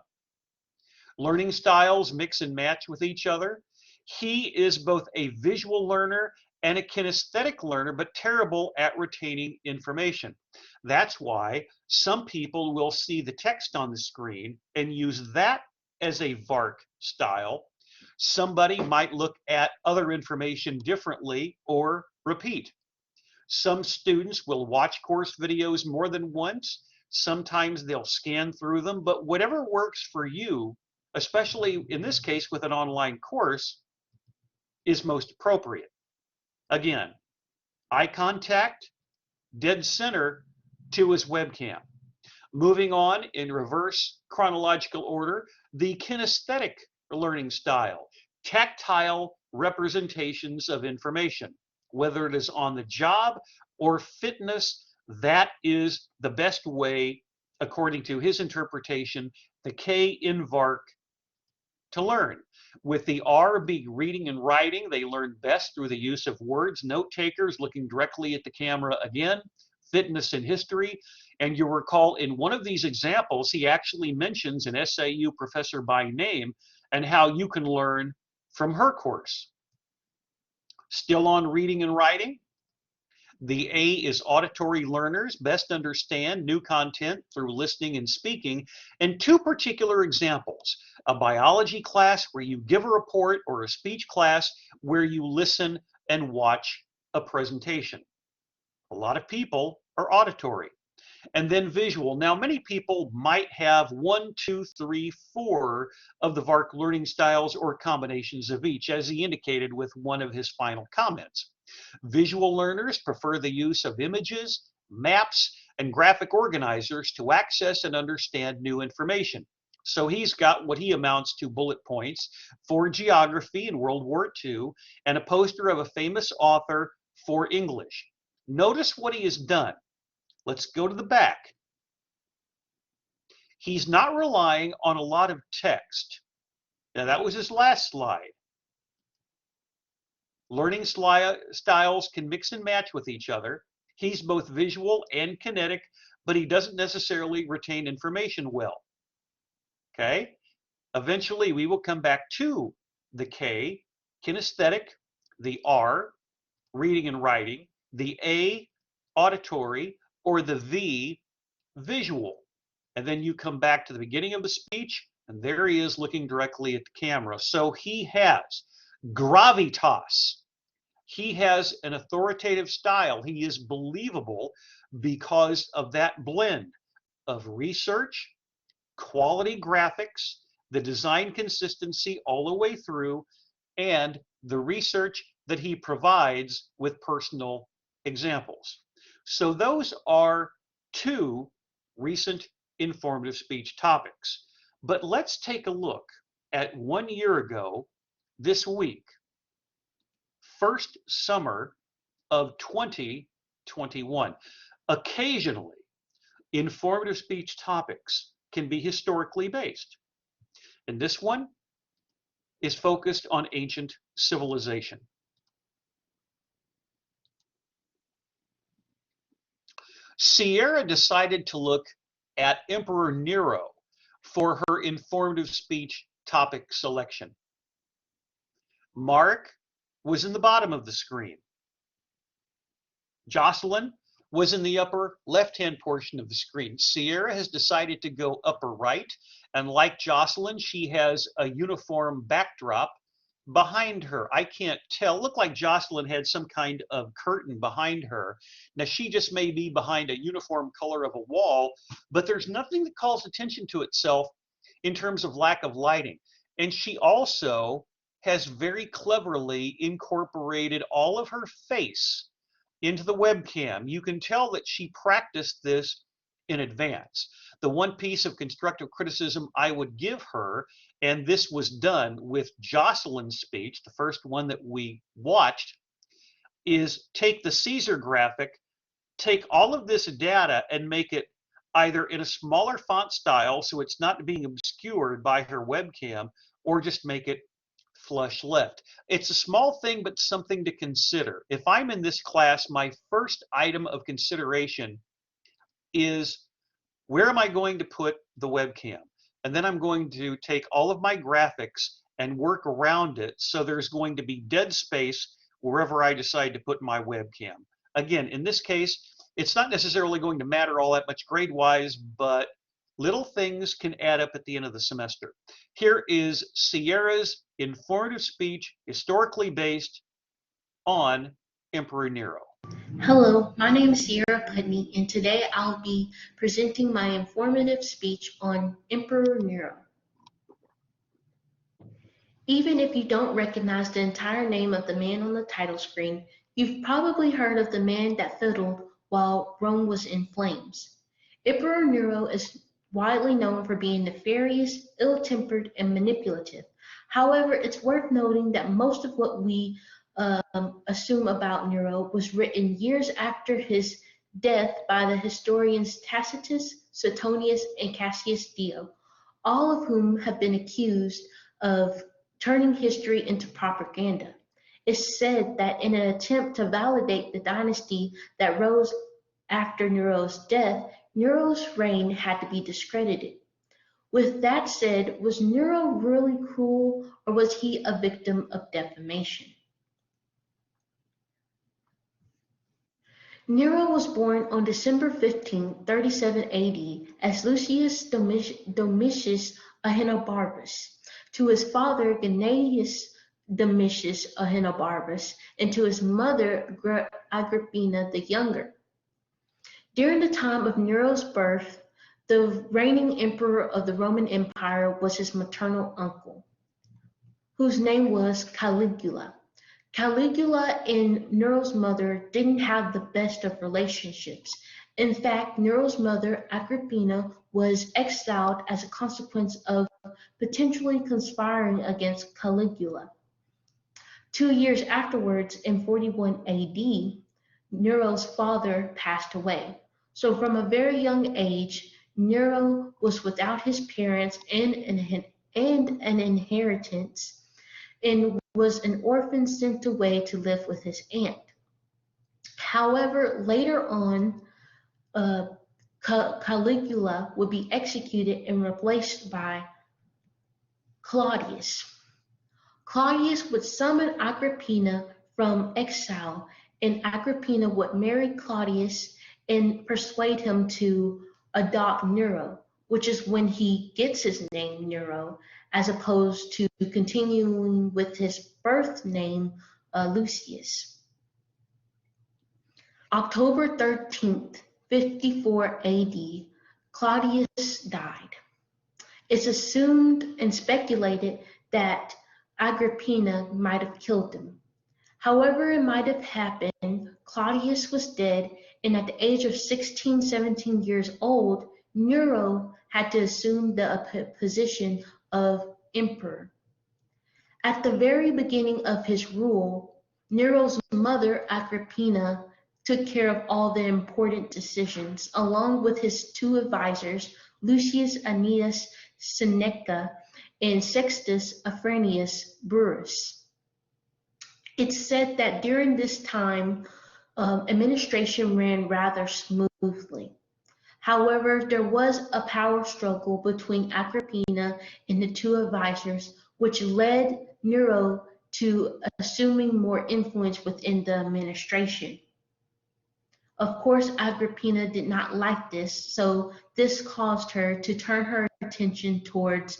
Learning styles mix and match with each other. He is both a visual learner and a kinesthetic learner, but terrible at retaining information. That's why some people will see the text on the screen and use that as a VARC style. Somebody might look at other information differently or repeat. Some students will watch course videos more than once. Sometimes they'll scan through them, but whatever works for you, especially in this case with an online course, is most appropriate. Again, eye contact, dead center to his webcam. Moving on in reverse chronological order, the kinesthetic learning style, tactile representations of information. whether it is on the job or fitness. That is the best way, according to his interpretation, the K in VARK to learn. With the R being reading and writing, they learn best through the use of words, note takers, looking directly at the camera again, fitness and history. And you'll recall in one of these examples, he actually mentions an SAU professor by name and how you can learn from her course. Still on reading and writing. The A is auditory learners, best understand new content through listening and speaking. And two particular examples, a biology class where you give a report, or a speech class where you listen and watch a presentation. A lot of people are auditory. And then visual. Now, many people might have 1, 2, 3, 4 of the VARK learning styles or combinations of each, as he indicated with one of his final comments. Visual learners prefer the use of images, maps, and graphic organizers to access and understand new information. So he's got what he amounts to bullet points for geography in World War II and a poster of a famous author for English. Notice what he has done. Let's go to the back. He's not relying on a lot of text. Now, that was his last slide. Learning styles can mix and match with each other. He's both visual and kinetic, but he doesn't necessarily retain information well. Okay? Eventually, we will come back to the K, kinesthetic, the R, reading and writing, the A, auditory, or the V, visual. And then you come back to the beginning of the speech, and there he is looking directly at the camera. So he has gravitas. He has an authoritative style. He is believable because of that blend of research, quality graphics, the design consistency all the way through, and the research that he provides with personal examples. So those are two recent informative speech topics. But let's take a look at 1 year ago this week, first summer of 2021. Occasionally, informative speech topics can be historically based. And this one is focused on ancient civilization. Sierra decided to look at Emperor Nero for her informative speech topic selection. Mark was in the bottom of the screen. Jocelyn was in the upper left-hand portion of the screen. Sierra has decided to go upper right, and like Jocelyn, she has a uniform backdrop behind her. I can't tell. Looked like Jocelyn had some kind of curtain behind her. Now, she just may be behind a uniform color of a wall, but there's nothing that calls attention to itself in terms of lack of lighting. And she also has very cleverly incorporated all of her face into the webcam. You can tell that she practiced this in advance. The one piece of constructive criticism I would give her, and this was done with Jocelyn's speech, the first one that we watched, is take the Caesar graphic, take all of this data and make it either in a smaller font style so it's not being obscured by her webcam, or just make it flush left. It's a small thing, but something to consider. If I'm in this class, my first item of consideration is, where am I going to put the webcam? And then I'm going to take all of my graphics and work around it so there's going to be dead space wherever I decide to put my webcam. Again, in this case, it's not necessarily going to matter all that much grade-wise, but little things can add up at the end of the semester. Here is Sierra's informative speech, historically based on Emperor Nero. Hello, my name is Sierra Putney, and today I'll be presenting my informative speech on Emperor Nero. Even if you don't recognize the entire name of the man on the title screen, you've probably heard of the man that fiddled while Rome was in flames. Emperor Nero is widely known for being nefarious, ill-tempered, and manipulative. However, it's worth noting that most of what we assume about Nero was written years after his death by the historians Tacitus, Suetonius, and Cassius Dio, all of whom have been accused of turning history into propaganda. It's said that in an attempt to validate the dynasty that rose after Nero's death, Nero's reign had to be discredited. With that said, was Nero really cruel, or was he a victim of defamation? Nero was born on December 15, 37 AD, as Lucius Domitius Ahenobarbus, to his father Gnaeus Domitius Ahenobarbus, and to his mother Agrippina the Younger. During the time of Nero's birth, the reigning emperor of the Roman Empire was his maternal uncle, whose name was Caligula. Caligula and Nero's mother didn't have the best of relationships. In fact, Nero's mother, Agrippina, was exiled as a consequence of potentially conspiring against Caligula. 2 years afterwards, in 41 AD, Nero's father passed away. So from a very young age, Nero was without his parents and an inheritance, and was an orphan sent away to live with his aunt. However, later on, Caligula would be executed and replaced by Claudius. Claudius would summon Agrippina from exile, and Agrippina would marry Claudius and persuade him to adopt Nero, which is when he gets his name Nero, as opposed to continuing with his birth name Lucius. October 13th, 54 AD, Claudius died. It's assumed and speculated that Agrippina might have killed him. However it might have happened, Claudius was dead, and at the age of 16, 17 years old, Nero had to assume the position of emperor. At the very beginning of his rule, Nero's mother, Agrippina, took care of all the important decisions, along with his two advisors, Lucius Annius Seneca and Sextus Afranius Burrus. It's said that during this time, administration ran rather smoothly. However, there was a power struggle between Agrippina and the two advisors, which led Nero to assuming more influence within the administration. Of course, Agrippina did not like this, so this caused her to turn her attention towards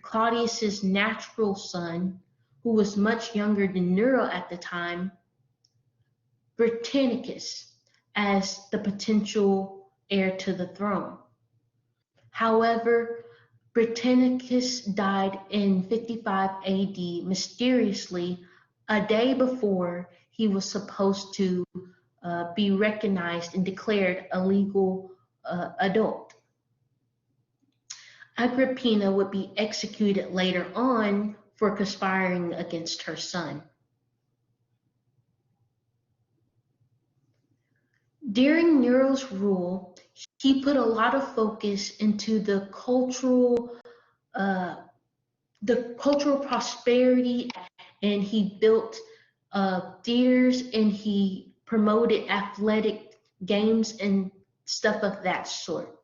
Claudius's natural son, who was much younger than Nero at the time, Britannicus, as the potential heir to the throne. However, Britannicus died in 55 AD mysteriously, a day before he was supposed to be recognized and declared a legal adult. Agrippina would be executed later on for conspiring against her son. During Nero's rule, he put a lot of focus into the cultural prosperity, and he built theaters, and he promoted athletic games and stuff of that sort.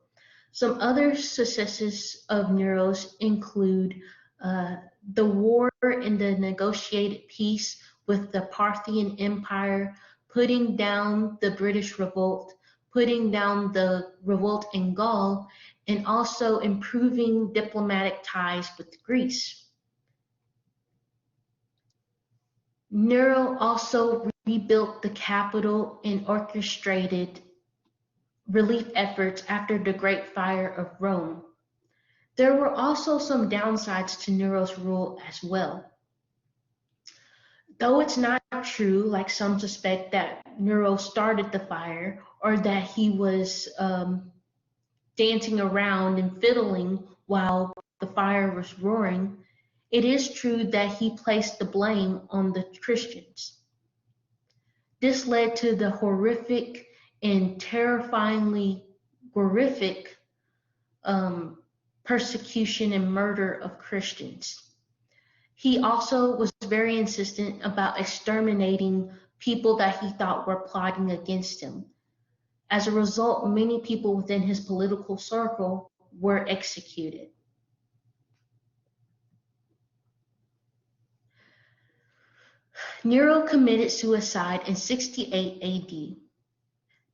Some other successes of Nero's include the war and the negotiated peace with the Parthian Empire, putting down the British revolt, putting down the revolt in Gaul, and also improving diplomatic ties with Greece. Nero also rebuilt the capital and orchestrated relief efforts after the Great Fire of Rome. There were also some downsides to Nero's rule as well. Though it's not true, like some suspect, that Nero started the fire or that he was dancing around and fiddling while the fire was roaring, It is true that he placed the blame on the Christians. This led to the horrific and terrifyingly horrific persecution and murder of Christians. He also was very insistent about exterminating people that he thought were plotting against him. As a result, many people within his political circle were executed. Nero committed suicide in 68 AD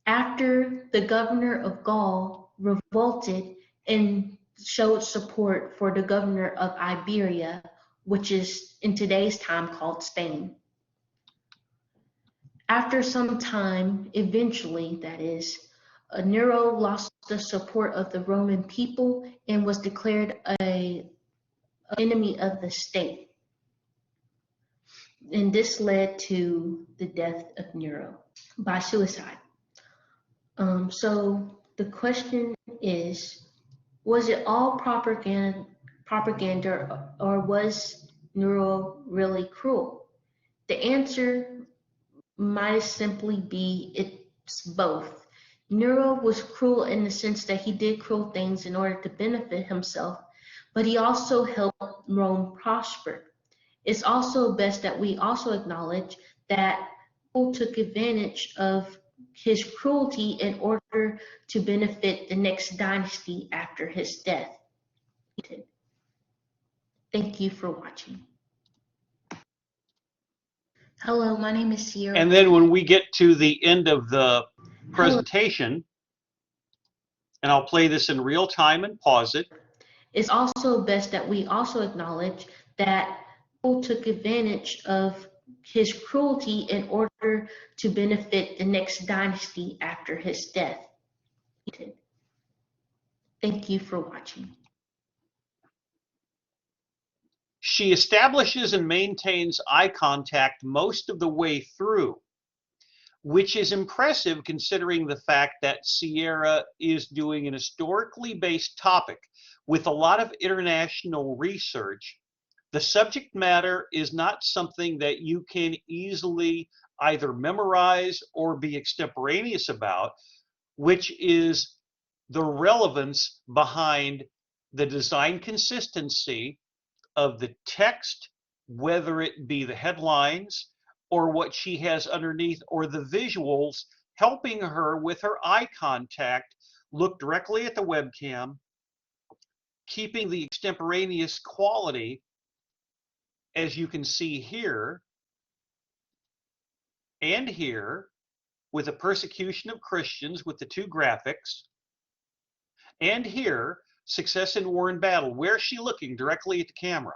after the governor of Gaul revolted and showed support for the governor of Iberia, which is in today's time called Spain. After some time, eventually, that is, Nero lost the support of the Roman people and was declared an enemy of the state. And this led to the death of Nero by suicide. So the question is, was it all propaganda or was Nero really cruel? The answer might simply be it's both. Nero was cruel in the sense that he did cruel things in order to benefit himself, but he also helped Rome prosper. It's also best that we also acknowledge that people took advantage of his cruelty in order to benefit the next dynasty after his death. Thank you for watching. Hello, my name is Sierra. And then when we get to the end of the presentation, and I'll play this in real time and pause it. It's also best that we also acknowledge that people took advantage of his cruelty in order to benefit the next dynasty after his death. Thank you for watching. She establishes and maintains eye contact most of the way through, which is impressive considering the fact that Sierra is doing an historically based topic with a lot of international research. The subject matter is not something that you can easily either memorize or be extemporaneous about, which is the relevance behind the design consistency of the text, whether it be the headlines or what she has underneath or the visuals, helping her with her eye contact, look directly at the webcam, keeping the extemporaneous quality, as you can see here and here, with the persecution of Christians with the two graphics, and here, success in war and battle. Where's she looking? Directly at the camera.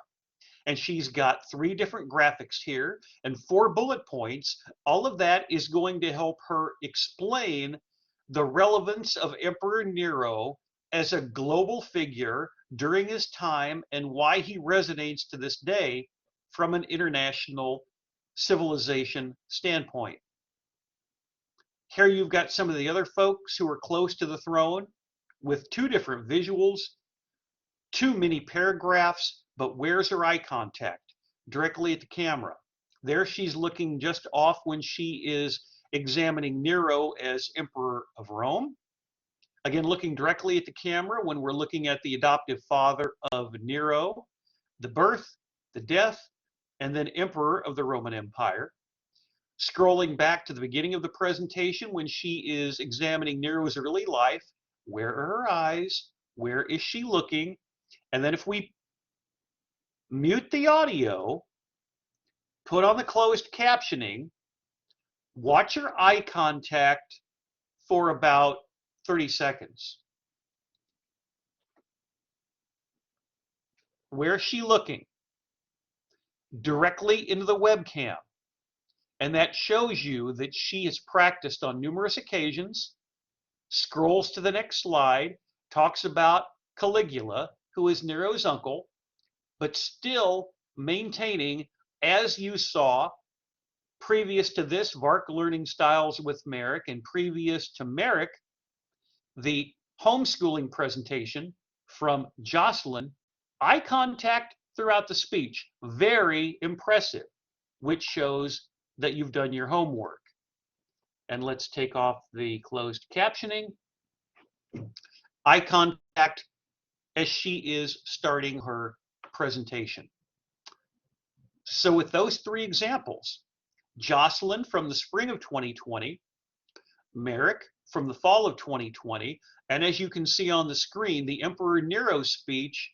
And she's got 3 different graphics here and 4 bullet points. All of that is going to help her explain the relevance of Emperor Nero as a global figure during his time and why he resonates to this day from an international civilization standpoint. Here you've got some of the other folks who are close to the throne with 2 different visuals, 2 mini paragraphs, but where's her eye contact? Directly at the camera. There she's looking just off when she is examining Nero as Emperor of Rome. Again, looking directly at the camera when we're looking at the adoptive father of Nero, the birth, the death, and then Emperor of the Roman Empire. Scrolling back to the beginning of the presentation when she is examining Nero's early life, where are her eyes? Where is she looking? And then if we mute the audio, put on the closed captioning, watch your eye contact for about 30 seconds. Where is she looking? Directly into the webcam. And that shows you that she has practiced on numerous occasions, scrolls to the next slide, talks about Caligula, who is Nero's uncle, but still maintaining, as you saw, previous to this, VARC Learning Styles with Merrick, and previous to Merrick, the homeschooling presentation from Jocelyn, eye contact throughout the speech. Very impressive, which shows that you've done your homework. And let's take off the closed captioning. Eye contact as she is starting her presentation. So with those three examples, Jocelyn from the spring of 2020, Merrick from the fall of 2020, and as you can see on the screen, the Emperor Nero speech,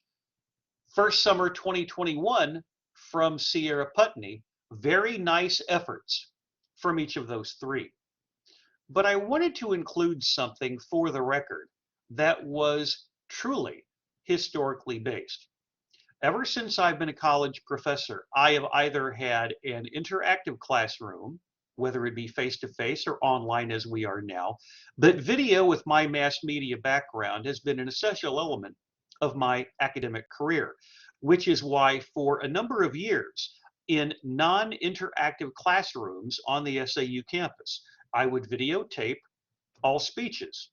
first summer 2021 from Sierra Putney. Very nice efforts from each of those three. But I wanted to include something for the record that was truly historically based. Ever since I've been a college professor, I have either had an interactive classroom, whether it be face-to-face or online as we are now, but video with my mass media background has been an essential element of my academic career, which is why for a number of years in non-interactive classrooms on the SAU campus, I would videotape all speeches.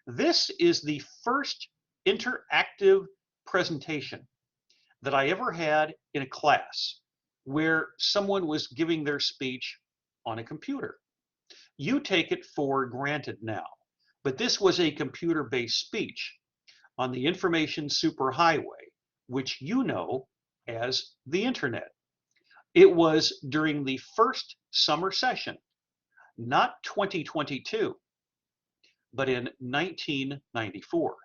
This is the first interactive presentation that I ever had in a class where someone was giving their speech on a computer. You take it for granted now, but this was a computer-based speech on the information superhighway, which you know as the internet. It was during the first summer session, not 2022, but in 1994.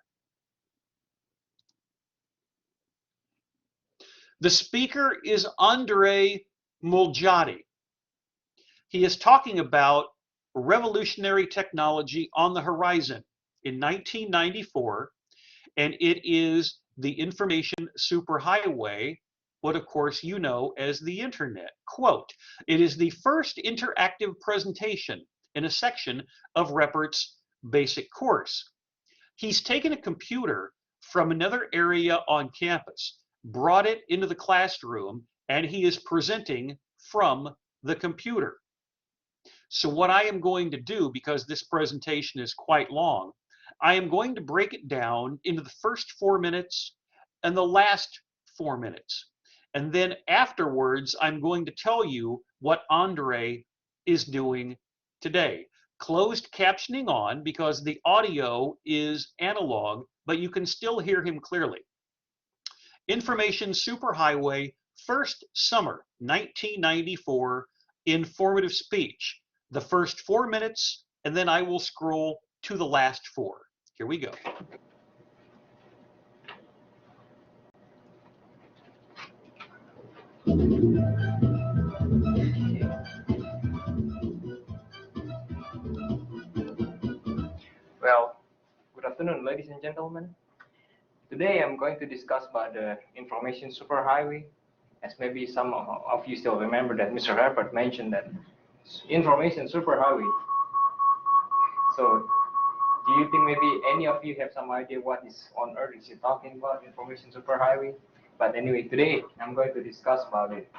The speaker is Andrei Muljati. He is talking about revolutionary technology on the horizon in 1994, and it is the information superhighway, what of course you know as the internet. Quote, "It is the first interactive presentation in a section of Reppert's basic course." He's taken a computer from another area on campus, brought it into the classroom, and he is presenting from the computer. So what I am going to do, because this presentation is quite long, I am going to break it down into the first 4 minutes and the last 4 minutes. And then afterwards, I'm going to tell you what Andre is doing today. Closed captioning on because the audio is analog, but you can still hear him clearly. Information Superhighway, first summer, 1994, informative speech. The first 4 minutes, and then I will scroll to the last 4. Here we go. Well, good afternoon, ladies and gentlemen. Today I'm going to discuss about the information superhighway. As maybe some of you still remember that Mr. Reppert mentioned that information superhighway. So, do you think maybe any of you have some idea what is on earth is he talking about, information superhighway? But anyway, today I'm going to discuss about it.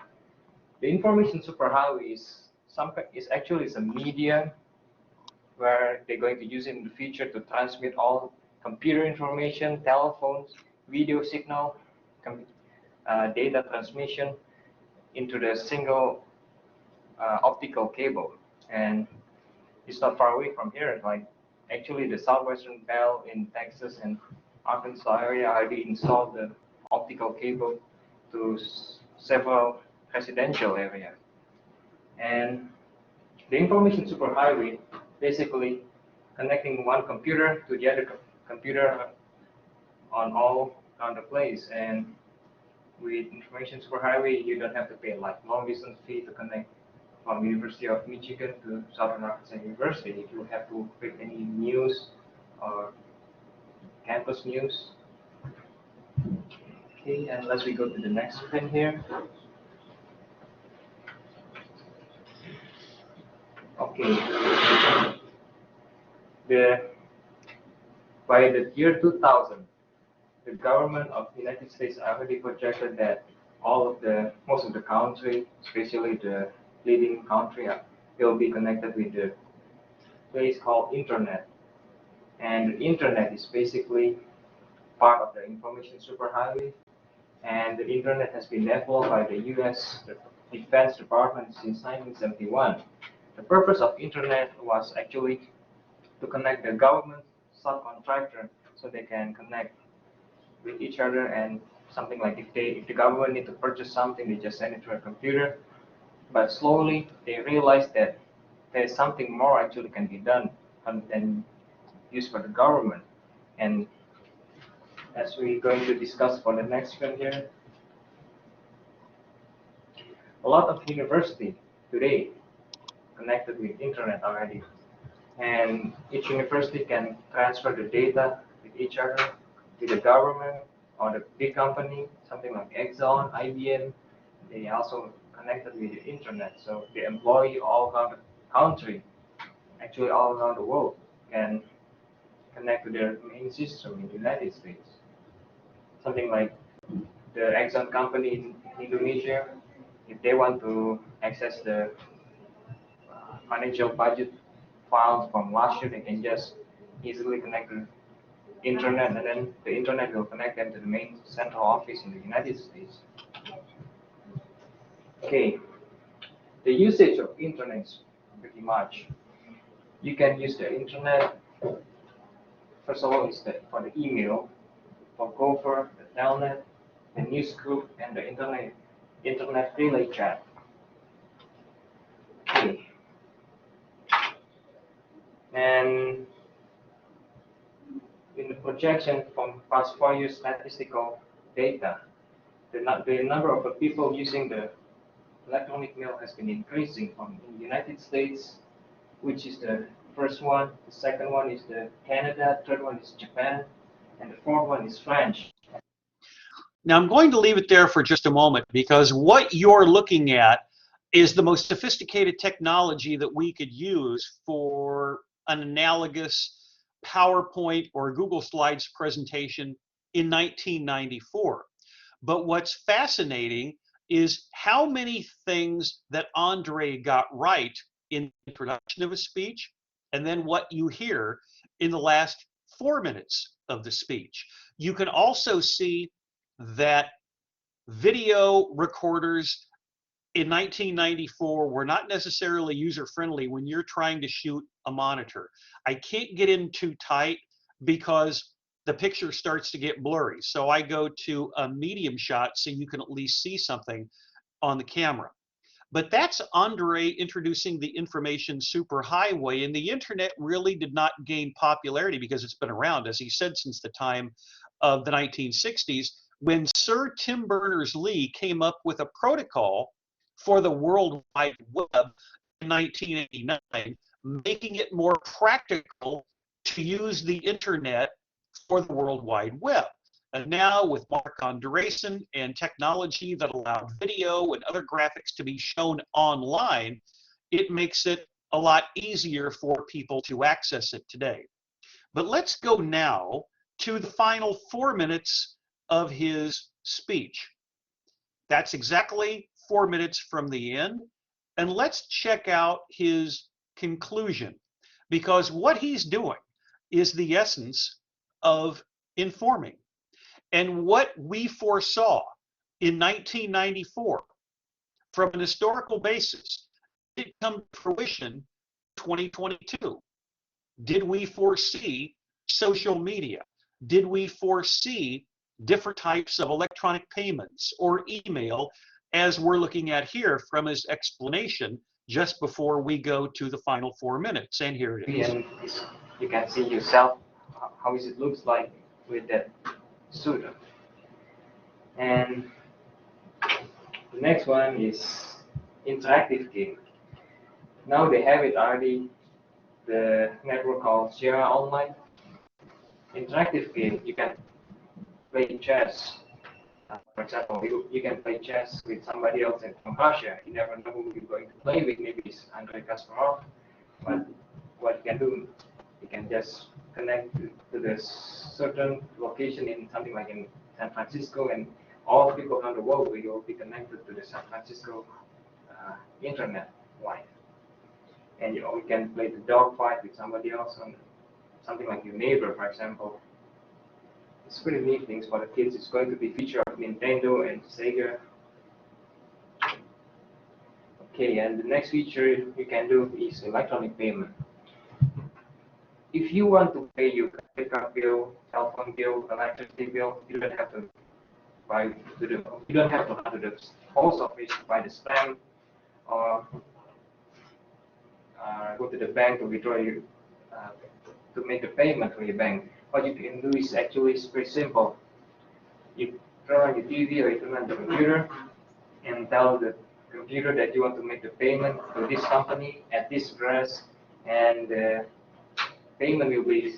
The information superhighway is actually a media where they're going to use it in the future to transmit all computer information, telephones, video signal, data transmission into the single optical cable. And it's not far away from here. Like actually the Southwestern Bell in Texas and Arkansas area already installed the optical cable to several residential areas. And the information superhighway basically connecting one computer to the other computer on all around the place. And with information superhighway, you don't have to pay like long distance fee to connect from University of Michigan to Southern Arkansas University. If you have to pick any news or campus news. Okay, and let's we go to the next screen here. Okay. By the year 2000, the government of the United States already projected that most of the country, especially the leading country, will be connected with the place called internet. And the internet is basically part of the information superhighway. And the internet has been developed by the U.S. Defense Department since 1971. The purpose of internet was actually to connect the government subcontractor so they can connect with each other, and something like if the government need to purchase something, they just send it to a computer. But slowly they realized that there's something more actually can be done than used for the government. And as we're going to discuss for the next one here, a lot of university today connected with internet already, and each university can transfer the data with each other, with the government or the big company, something like Exxon, IBM. They also connected with the internet, so the employee all around the country, actually all around the world, can connect to their main system in the United States. Something like the Exxon company in Indonesia, if they want to access the financial budget files from last year, they can just easily connect to internet, and then the internet will connect them to the main central office in the United States. Okay, the usage of internet is pretty much. You can use the internet. First of all, is for the email, for Gopher, the telnet, the news group, and the internet relay chat. Okay. And in the projection from past 4 years statistical data, the number of people using the electronic mail has been increasing from in the United States, which is the first one. The second one is the Canada. Third one is Japan, and the fourth one is French. Now I'm going to leave it there for just a moment, because what you're looking at is the most sophisticated technology that we could use for an analogous PowerPoint or Google Slides presentation in 1994. But what's fascinating is how many things that Andre got right in the introduction of a speech, and then what you hear in the last 4 minutes of the speech. You can also see that video recorders in 1994 were not necessarily user-friendly when you're trying to shoot a monitor. I can't get in too tight because the picture starts to get blurry. So I go to a medium shot so you can at least see something on the camera. But that's Andre introducing the information superhighway, and the internet really did not gain popularity because it's been around, as he said, since the time of the 1960s, when Sir Tim Berners-Lee came up with a protocol for the World Wide Web in 1989, making it more practical to use the internet for the World Wide Web. And now with Marc Andreessen and technology that allowed video and other graphics to be shown online, it makes it a lot easier for people to access it today. But let's go now to the final 4 minutes of his speech. That's exactly 4 minutes from the end. And let's check out his conclusion, because what he's doing is the essence of informing. And what we foresaw in 1994 from an historical basis did come to fruition in 2022. Did we foresee social media? Did we foresee different types of electronic payments or email, as we're looking at here from his explanation just before we go to the final 4 minutes? And here it is. And you can see yourself how it looks like with that suit. And the next one is interactive game. Now they have it already, the network called Sierra Online. Interactive game, you can play chess. For example, you can play chess with somebody else from Russia. You never know who you're going to play with. Maybe it's Andrei Kasparov. But what you can do, you can just connect to this certain location in something like in San Francisco, and all people around the world will be connected to the San Francisco internet line. And you can play the dog fight with somebody else on something like your neighbor, for example. It's pretty neat things for the kids. It's going to be feature of Nintendo and Sega. Okay, and the next feature you can do is electronic payment. If you want to pay your credit card bill, cell phone bill, electricity bill, you don't have to buy to the you don't have to run to the post office to buy the stamp or go to the bank to withdraw your to make the payment from your bank. What you can do is actually it's very simple. You turn on your TV or you turn on the computer and tell the computer that you want to make the payment to this company at this address, and the payment will be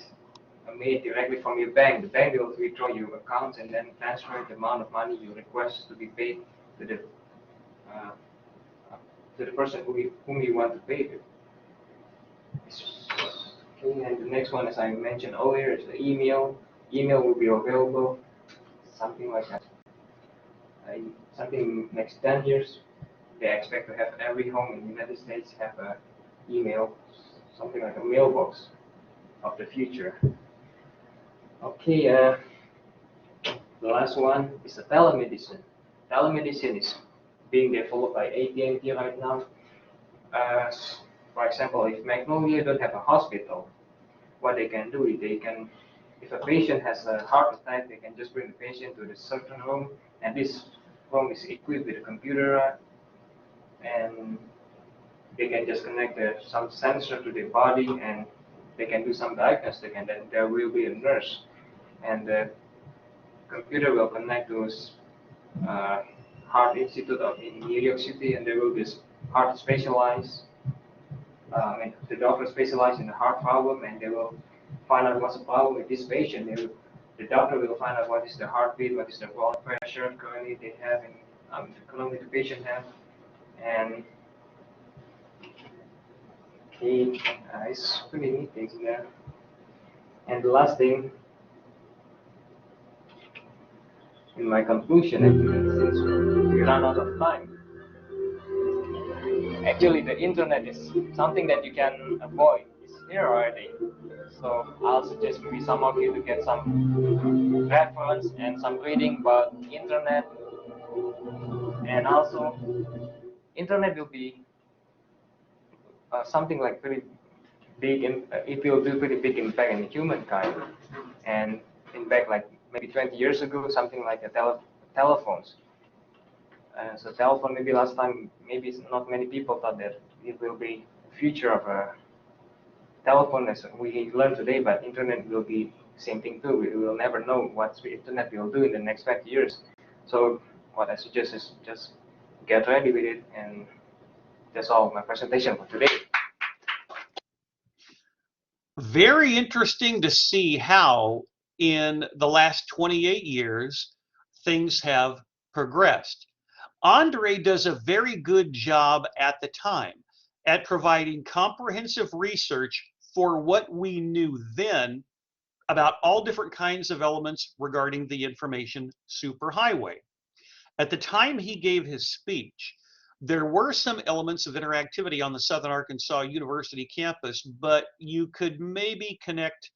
made directly from your bank. The bank will withdraw your accounts and then transfer the amount of money you request to be paid to uh, the person whom you want to pay to. Okay, and the next one, as I mentioned earlier, is the email. Email will be available something like that. Something next 10 years, they expect to have every home in the United States have a email, something like a mailbox of the future. Okay, the last one is the telemedicine. Telemedicine is being developed by AT&T right now. For example, if Magnolia don't have a hospital, what they can do is they can, if a patient has a heart attack, they can just bring the patient to the certain room, and this room is equipped with a computer, and they can just connect some sensor to their body, and they can do some diagnostic, and then there will be a nurse, and the computer will connect to Heart Institute in New York City, and there will be heart specialized. And the doctor specializes in the heart problem, and they will find out what's the problem with this patient. The doctor will find out what is the heartbeat, what is the blood pressure currently they have, and currently the patient has. And okay, it's pretty neat things in there. And the last thing, in my conclusion, actually, since we run out of time, actually the internet is something that you can avoid. It's here already. So I'll suggest maybe some of you to get some reference and some reading about internet. And also, internet will be something like pretty big, it will do pretty big impact in humankind. And in fact, like maybe 20 years ago, something like telephones. So telephone, maybe last time, maybe not many people thought that it will be the future of a telephone as we learn today, but internet will be same thing too. We will never know what the internet will do in the next 20 years. So what I suggest is just get ready with it, and that's all my presentation for today. Very interesting to see how in the last 28 years things have progressed. Andre does a very good job at the time at providing comprehensive research for what we knew then about all different kinds of elements regarding the information superhighway. At the time he gave his speech, there were some elements of interactivity on the Southern Arkansas University campus, but you could maybe connect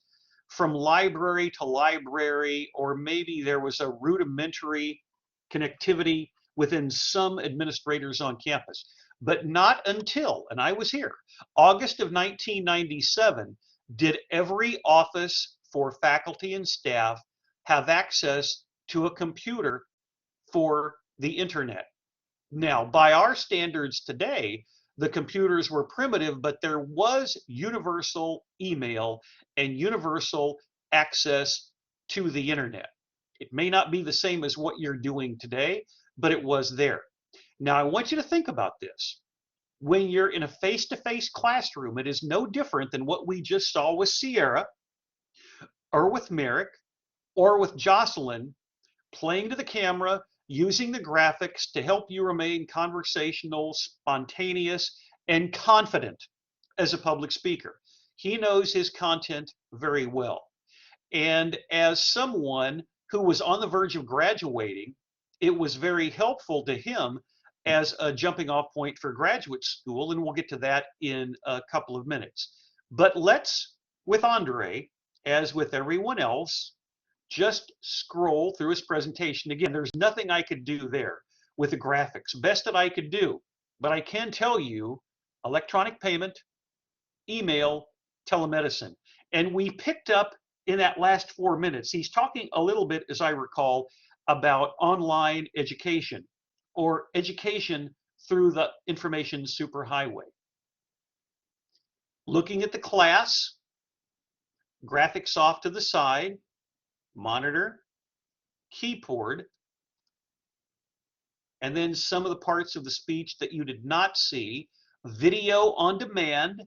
from library to library, or maybe there was a rudimentary connectivity within some administrators on campus. But not until, and I was here, August of 1997, did every office for faculty and staff have access to a computer for the internet. Now, by our standards today, the computers were primitive, but there was universal email and universal access to the internet. It may not be the same as what you're doing today, but it was there. Now, I want you to think about this. When you're in a face-to-face classroom, it is no different than what we just saw with Sierra, or with Merrick, or with Jocelyn, playing to the camera, using the graphics to help you remain conversational, spontaneous, and confident as a public speaker. He knows his content very well. And as someone who was on the verge of graduating, it was very helpful to him as a jumping off point for graduate school, and we'll get to that in a couple of minutes. But let's, with Andre, as with everyone else, just scroll through his presentation. Again, there's nothing I could do there with the graphics. Best that I could do. But I can tell you electronic payment, email, telemedicine. And we picked up in that last 4 minutes, he's talking a little bit, as I recall, about online education or education through the information superhighway. Looking at the class, graphics off to the side, monitor, keyboard, and then some of the parts of the speech that you did not see, video on demand,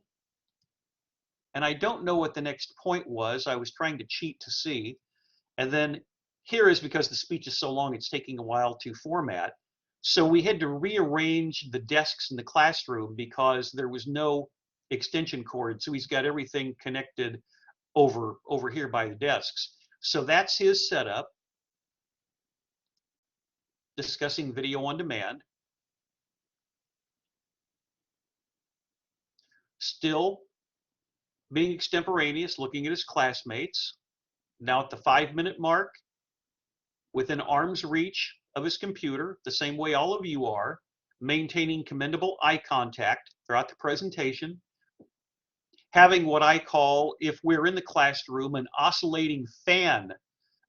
and I don't know what the next point was. I was trying to cheat to see. And then here is, because the speech is so long, it's taking a while to format. So we had to rearrange the desks in the classroom because there was no extension cord. So he's got everything connected over here by the desks. So that's his setup. Discussing video on demand. Still being extemporaneous, looking at his classmates. Now at the 5-minute mark, within arm's reach of his computer, the same way all of you are, maintaining commendable eye contact throughout the presentation, having what I call, if we're in the classroom, an oscillating fan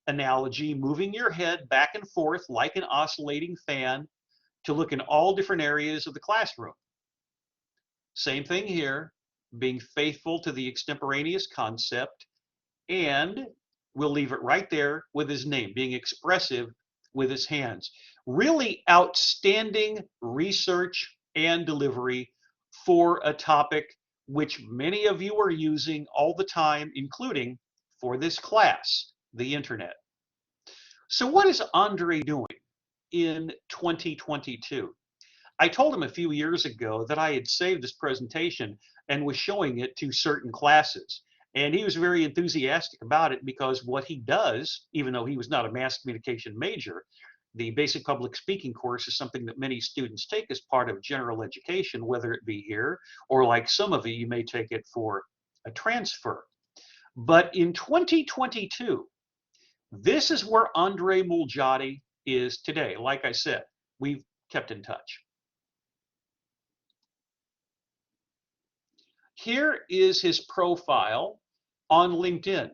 analogy, moving your head back and forth like an oscillating fan to look in all different areas of the classroom. Same thing here, being faithful to the extemporaneous concept, and we'll leave it right there with his name, being expressive with his hands. Really outstanding research and delivery for a topic which many of you are using all the time, including for this class, the internet. So what is Andre doing in 2022? I told him a few years ago that I had saved this presentation and was showing it to certain classes. And he was very enthusiastic about it because what he does, even though he was not a mass communication major, the basic public speaking course is something that many students take as part of general education, whether it be here or, like some of you may take it for a transfer. But in 2022, this is where Andre Muljati is today. Like I said, we've kept in touch. Here is his profile on LinkedIn.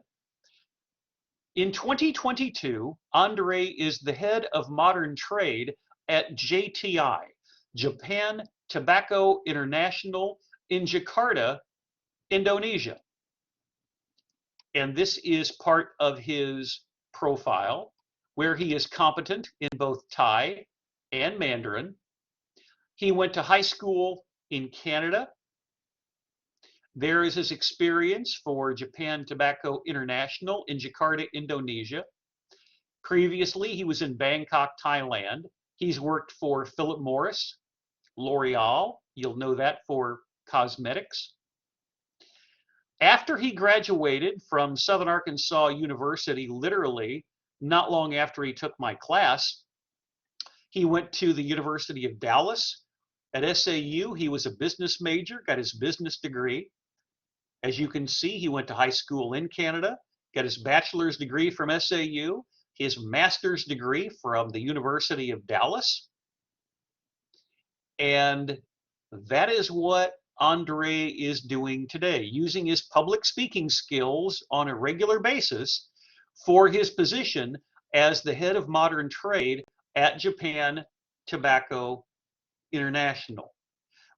In 2022, Andre is the head of modern trade at JTI, Japan Tobacco International, in Jakarta, Indonesia. And this is part of his profile, where he is competent in both Thai and Mandarin. He went to high school in Canada. There is his experience for Japan Tobacco International in Jakarta, Indonesia. Previously, he was in Bangkok, Thailand. He's worked for Philip Morris, L'Oreal. You'll know that for cosmetics. After he graduated from Southern Arkansas University, literally not long after he took my class, he went to the University of Dallas. At SAU, he was a business major, got his business degree. As you can see, he went to high school in Canada, got his bachelor's degree from SAU, his master's degree from the University of Dallas. And that is what Andre is doing today, using his public speaking skills on a regular basis for his position as the head of modern trade at Japan Tobacco International.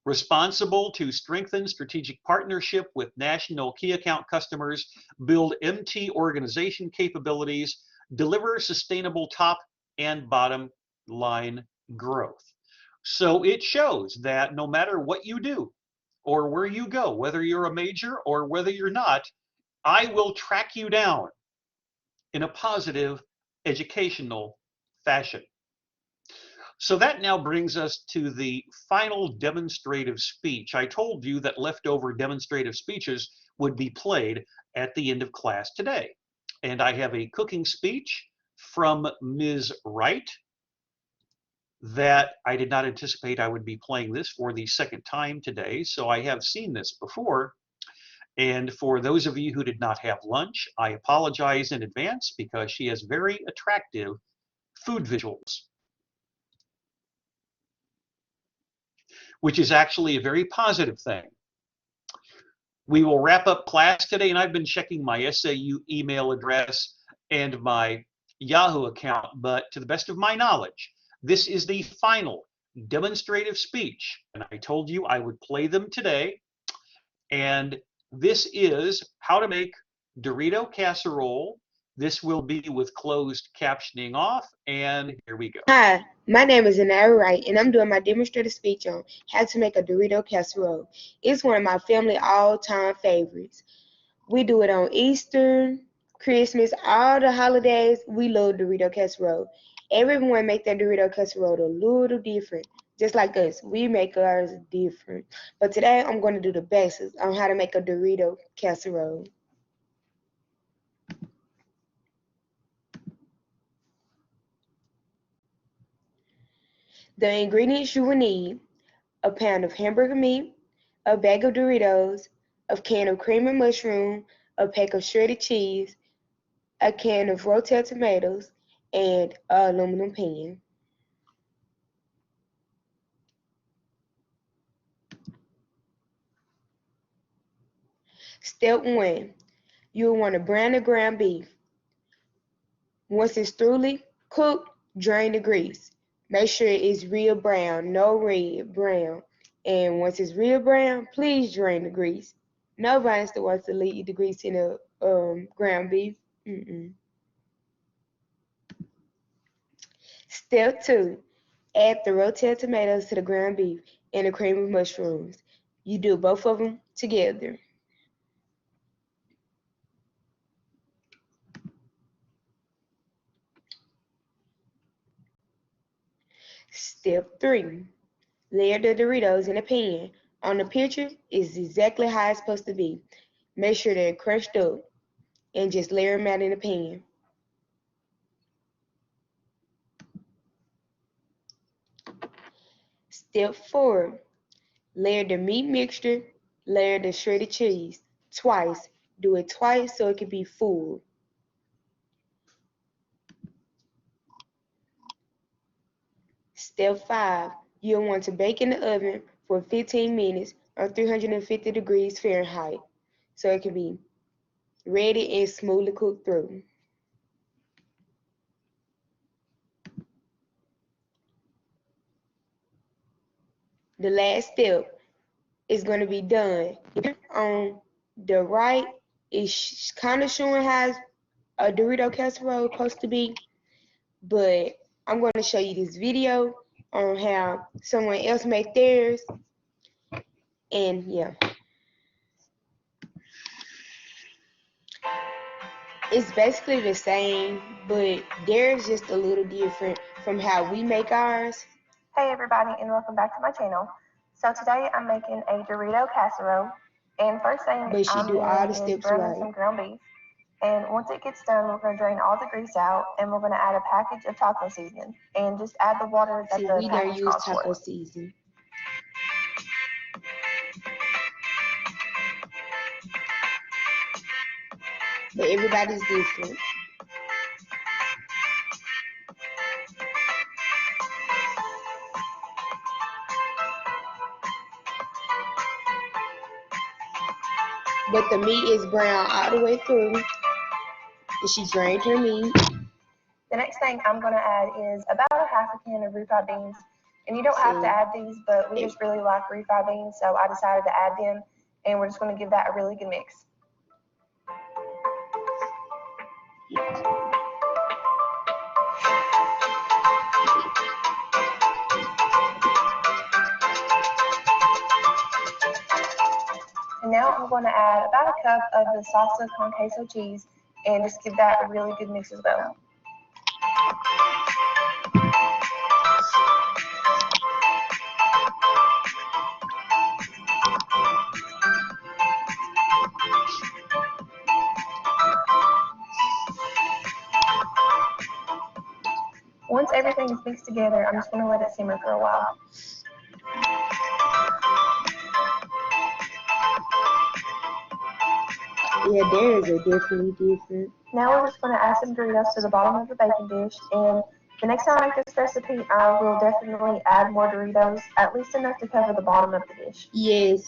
Responsible to strengthen strategic partnership with national key account customers, build MT organization capabilities, deliver sustainable top and bottom line growth. So it shows that no matter what you do or where you go, whether you're a major or whether you're not, I will track you down in a positive educational fashion. So that now brings us to the final demonstrative speech. I told you that leftover demonstrative speeches would be played at the end of class today. And I have a cooking speech from Ms. Wright that I did not anticipate I would be playing this for the second time today. So I have seen this before. And for those of you who did not have lunch, I apologize in advance because she has very attractive food visuals, which is actually a very positive thing. We will wrap up class today, and I've been checking my SAU email address and my Yahoo account, but to the best of my knowledge, this is the final demonstrative speech, and I told you I would play them today. And this is how to make Dorito casserole. This will be with closed captioning off, and here we go. Hi, my name is Anara Wright, and I'm doing my demonstrative speech on how to make a Dorito casserole. It's one of my family all-time favorites. We do it on Easter, Christmas, all the holidays. We love Dorito casserole. Everyone make their Dorito casserole a little different, just like us. We make ours different. But today I'm going to do the basics on how to make a Dorito casserole. The ingredients you will need: a pound of hamburger meat, a bag of Doritos, a can of cream and mushroom, a pack of shredded cheese, a can of rotel tomatoes, and an aluminum pan. Step 1. You'll want to brown the ground beef. Once it's thoroughly cooked, drain the grease. Make sure it's real brown, no red, brown. And once it's real brown, please drain the grease. Nobody wants to leave the grease in the ground beef. Step 2. Add the rotel tomatoes to the ground beef and the cream of mushrooms. You do both of them together. Step 3. Layer the Doritos in a pan. On the picture, it's exactly how it's supposed to be. Make sure they're crushed up and just layer them out in the pan. Step 4. Layer the meat mixture, layer the shredded cheese twice. Do it twice so it can be full. Step 5. You'll want to bake in the oven for 15 minutes on 350 degrees Fahrenheit so it can be ready and smoothly cooked through. The last step is going to be done. On the right is kind of showing how a Dorito casserole is supposed to be, but I'm going to show you this video on how someone else made theirs, and yeah. It's basically the same, but theirs just a little different from how we make ours. Hey everybody, and welcome back to my channel. So today I'm making a Dorito casserole, and first thing But she I'm do all the doing is steps burning right. some ground beef. And once it gets done, we're going to drain all the grease out, and we're going to add a package of taco seasoning, and just add the water that See, the we don't package use calls taco for. season. But everybody's different. But the meat is brown all the way through. And she drained her meat. The next thing I'm going to add is about a half a can of refried beans. And you don't have to add these, but we just really like refried beans, so I decided to add them. And we're just going to give that a really good mix. And now I'm going to add about a cup of the salsa con queso cheese and just give that a really good mix as well. Once everything is mixed together, I'm just going to let it simmer for a while. Yeah, there is a definitely different. Now we're just going to add some Doritos to the bottom of the baking dish, and the next time I make this recipe, I will definitely add more Doritos, at least enough to cover the bottom of the dish. Yes.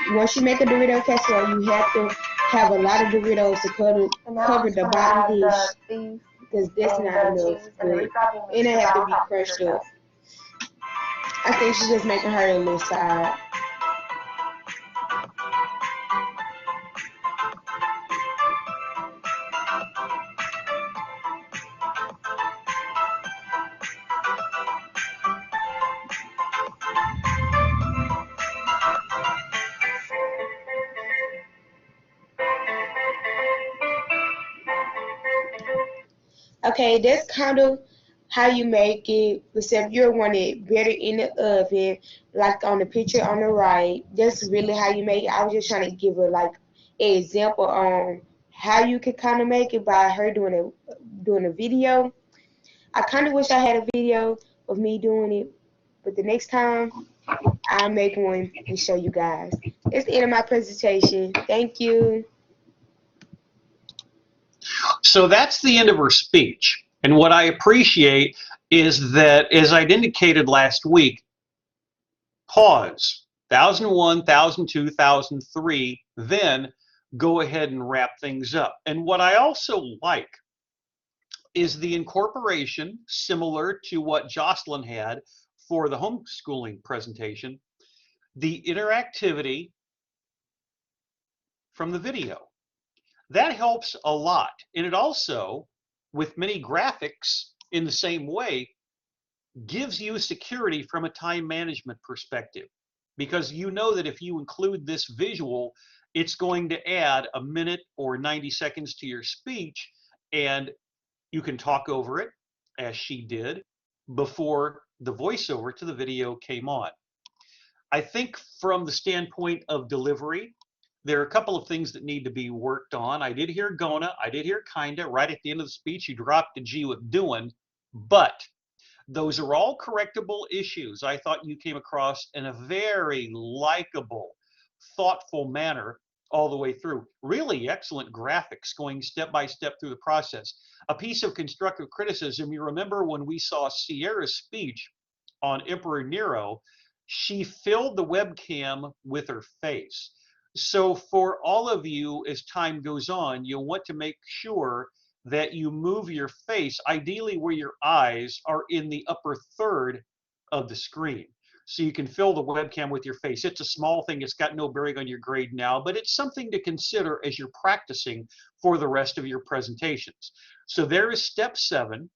Once you make a Dorito casserole, you have to have a lot of Doritos to cover the bottom dish, because that's not enough. And they have to be crushed up. I think she's just making her a little side. Okay, that's kind of how you make it, except you want it better in the oven, like on the picture on the right. That's really how you make it. I was just trying to give a like an example on how you could kind of make it by her doing a video. I kind of wish I had a video of me doing it, but the next time I'll make one and show you guys. That's the end of my presentation. Thank you. So that's the end of her speech. And what I appreciate is that, as I'd indicated last week, pause, 1001, 1002, 1003, then go ahead and wrap things up. And what I also like is the incorporation, similar to what Jocelyn had for the homeschooling presentation, the interactivity from the video. That helps a lot. And it also, with many graphics in the same way, gives you security from a time management perspective, because you know that if you include this visual, it's going to add a minute or 90 seconds to your speech, and you can talk over it, as she did, before the voiceover to the video came on. I think from the standpoint of delivery, there are a couple of things that need to be worked on. I did hear gonna, I did hear kinda. Right at the end of the speech, you dropped the G with doing, but those are all correctable issues. I thought you came across in a very likable, thoughtful manner all the way through. Really excellent graphics going step by step through the process. A piece of constructive criticism, you remember when we saw Sierra's speech on Emperor Nero, she filled the webcam with her face. So for all of you, as time goes on, you'll want to make sure that you move your face, ideally where your eyes are in the upper third of the screen. So you can fill the webcam with your face. It's a small thing. It's got no bearing on your grade now, but it's something to consider as you're practicing for the rest of your presentations. So there is step 7.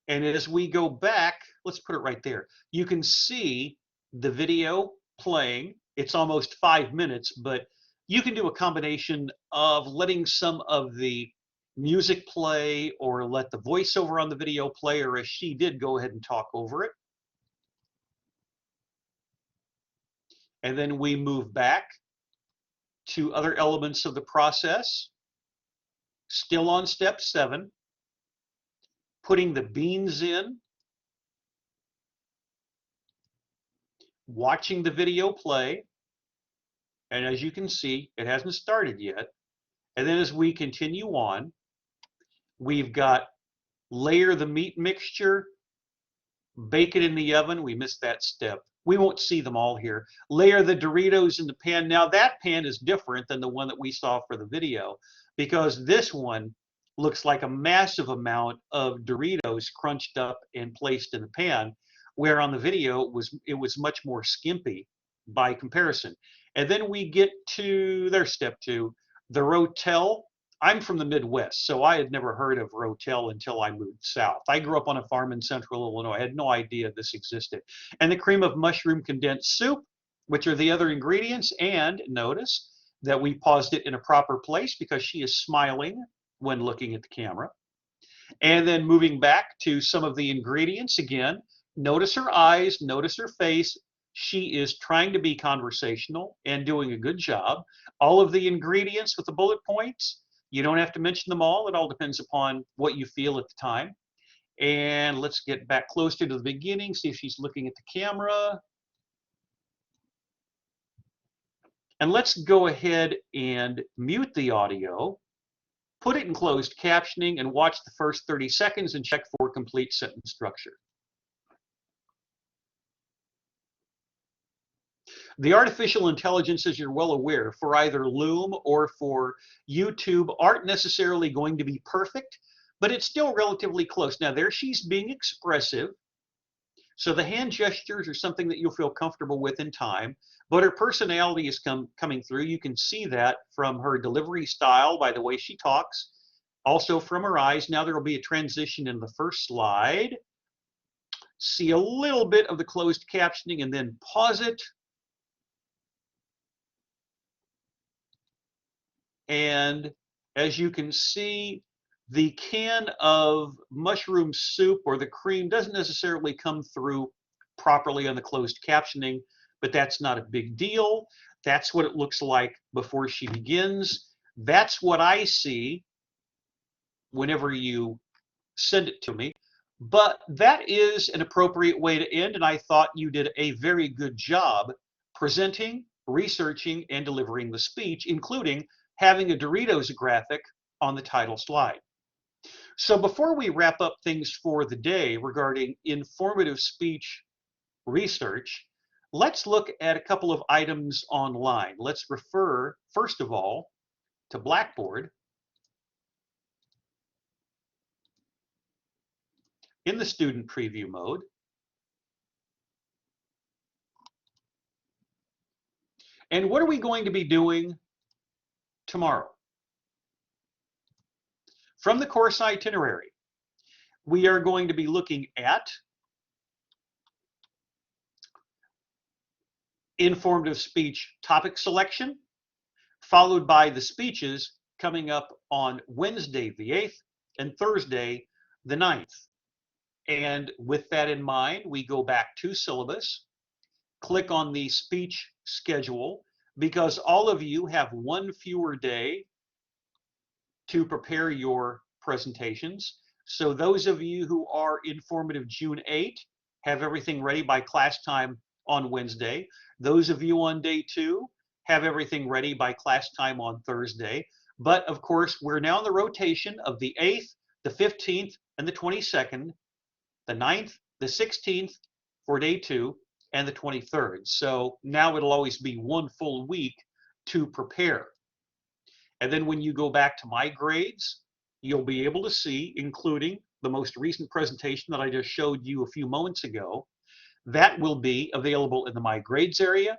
And as we go back, let's put it right there. You can see the video playing. It's almost 5 minutes, but you can do a combination of letting some of the music play or let the voiceover on the video play, or as she did, go ahead and talk over it. And then we move back to other elements of the process. Still on step 7, putting the beans in, watching the video play. And as you can see, it hasn't started yet. And then as we continue on, we've got layer the meat mixture, bake it in the oven. We missed that step. We won't see them all here. Layer the Doritos in the pan. Now that pan is different than the one that we saw for the video, because this one looks like a massive amount of Doritos crunched up and placed in the pan, where on the video it was much more skimpy by comparison. And then we get to their step 2, the Rotel. I'm from the Midwest, so I had never heard of Rotel until I moved south. I grew up on a farm in central Illinois. I had no idea this existed. And the cream of mushroom condensed soup, which are the other ingredients. And notice that we paused it in a proper place because she is smiling when looking at the camera. And then moving back to some of the ingredients again, notice her eyes, notice her face. She is trying to be conversational and doing a good job. All of the ingredients with the bullet points, you don't have to mention them all. It all depends upon what you feel at the time. And let's get back closer to the beginning, see if she's looking at the camera. And let's go ahead and mute the audio, put it in closed captioning, and watch the first 30 seconds and check for complete sentence structure. The artificial intelligence, as you're well aware, for either Loom or for YouTube aren't necessarily going to be perfect, but it's still relatively close. Now, there she's being expressive. So the hand gestures are something that you'll feel comfortable with in time, but her personality is coming through. You can see that from her delivery style by the way she talks, also from her eyes. Now there will be a transition in the first slide. See a little bit of the closed captioning and then pause it. And as you can see, the can of mushroom soup or the cream doesn't necessarily come through properly on the closed captioning, but that's not a big deal. That's what it looks like before she begins. That's what I see whenever you send it to me. But that is an appropriate way to end, and I thought you did a very good job presenting, researching, and delivering the speech, including having a Doritos graphic on the title slide. So before we wrap up things for the day regarding informative speech research, let's look at a couple of items online. Let's refer, first of all, to Blackboard. In the student preview mode. And what are we going to be doing tomorrow? From the course itinerary, we are going to be looking at informative speech topic selection, followed by the speeches coming up on Wednesday the 8th and Thursday the 9th. And with that in mind, we go back to syllabus, click on the speech schedule, because all of you have one fewer day to prepare your presentations. So those of you who are informative June 8 have everything ready by class time on Wednesday. Those of you on day 2 have everything ready by class time on Thursday. But of course, we're now in the rotation of the 8th, the 15th, and the 22nd, the 9th, the 16th for day 2, and the 23rd. So now it'll always be one full week to prepare. And then when you go back to my grades, you'll be able to see, including the most recent presentation that I just showed you a few moments ago, that will be available in the My Grades area.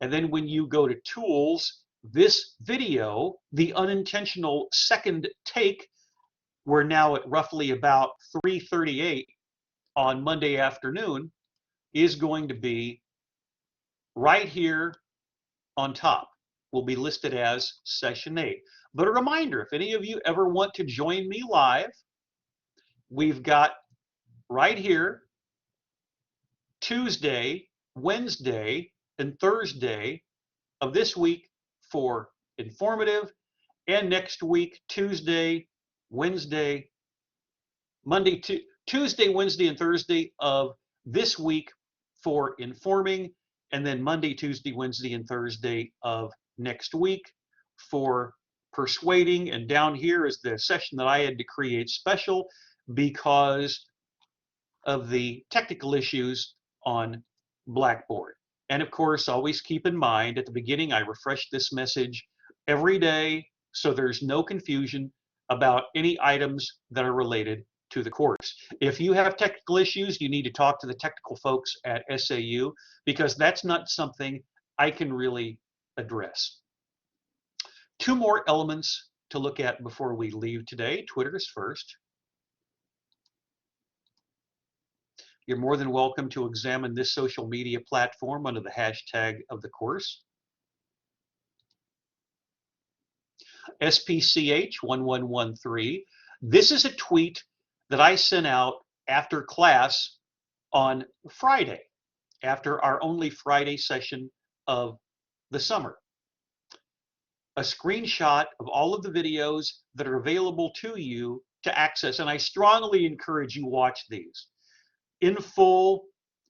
And then when you go to Tools, this video, the unintentional second take, we're now at roughly about 3:38 on Monday afternoon, is going to be right here on top. Will be listed as session 8. But a reminder, if any of you ever want to join me live, we've got right here Tuesday, Wednesday, and Thursday of this week for informative, and next week Tuesday, Wednesday, Monday, Tuesday, Wednesday, and Thursday of this week for informing, and then Monday, Tuesday, Wednesday, and Thursday of next week for persuading. And down here is the session that I had to create special because of the technical issues on Blackboard. And of course, always keep in mind at the beginning, I refresh this message every day so there's no confusion about any items that are related to the course. If you have technical issues, you need to talk to the technical folks at SAU, because that's not something I can really address. Two more elements to look at before we leave today. Twitter's first. You're more than welcome to examine this social media platform under the hashtag of the course. SPCH 1113. This is a tweet that I sent out after class on Friday, after our only Friday session of the summer. A screenshot of all of the videos that are available to you to access, and I strongly encourage you watch these in full,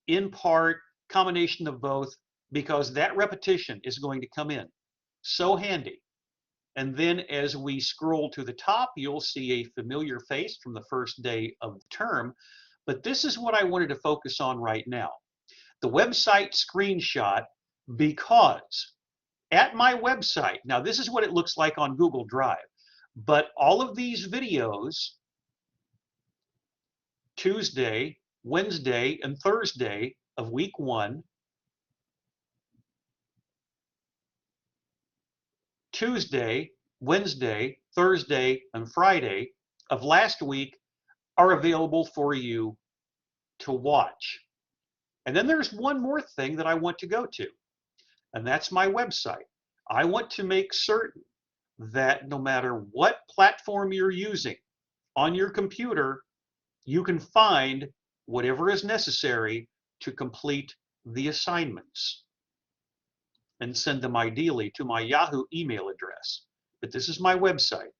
in part, combination of both, because that repetition is going to come in so handy. And then as we scroll to the top, you'll see a familiar face from the first day of the term. But this is what I wanted to focus on right now. The website screenshot, because at my website, now this is what it looks like on Google Drive, but all of these videos, Tuesday, Wednesday, and Thursday of week 1, Tuesday, Wednesday, Thursday, and Friday of last week are available for you to watch. And then there's one more thing that I want to go to, and that's my website. I want to make certain that no matter what platform you're using on your computer, you can find whatever is necessary to complete the assignments and send them ideally to my Yahoo email address. But this is my website.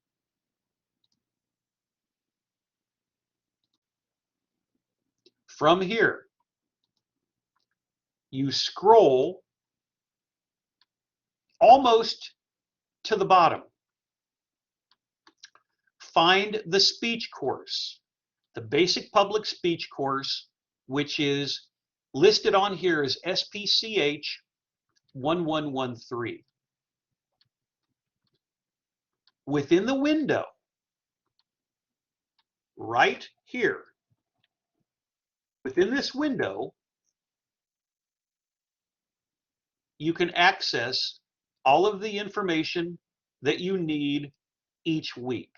From here, you scroll almost to the bottom. Find the speech course, the basic public speech course, which is listed on here as SPCH 1113. Within the window, right here, within this window, you can access all of the information that you need each week.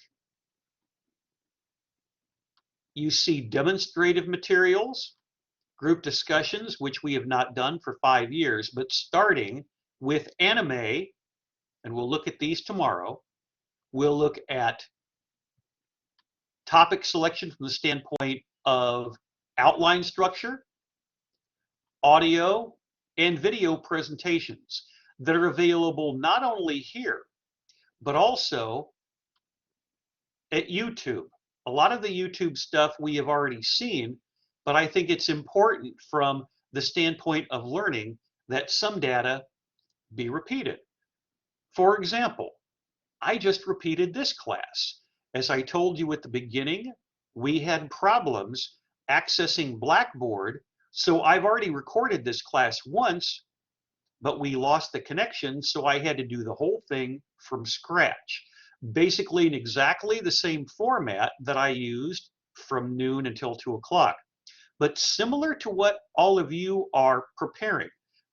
You see demonstrative materials, group discussions, which we have not done for 5 years, but starting with anime, and we'll look at these tomorrow. We'll look at topic selection from the standpoint of outline structure, audio, and video presentations that are available not only here, but also at YouTube. A lot of the YouTube stuff we have already seen, but I think it's important from the standpoint of learning that some data be repeated. For example, I just repeated this class. As I told you at the beginning, we had problems accessing Blackboard, so I've already recorded this class once, but we lost the connection, so I had to do the whole thing from scratch. Basically in exactly the same format that I used from noon until 2 o'clock. But similar to what all of you are preparing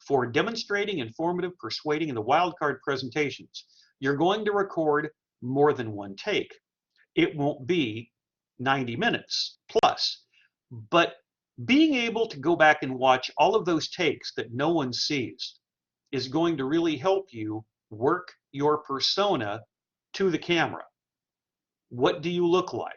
for demonstrating, informative, persuading, and the wildcard presentations, you're going to record more than one take. It won't be 90 minutes plus. But being able to go back and watch all of those takes that no one sees is going to really help you work your persona to the camera. What do you look like?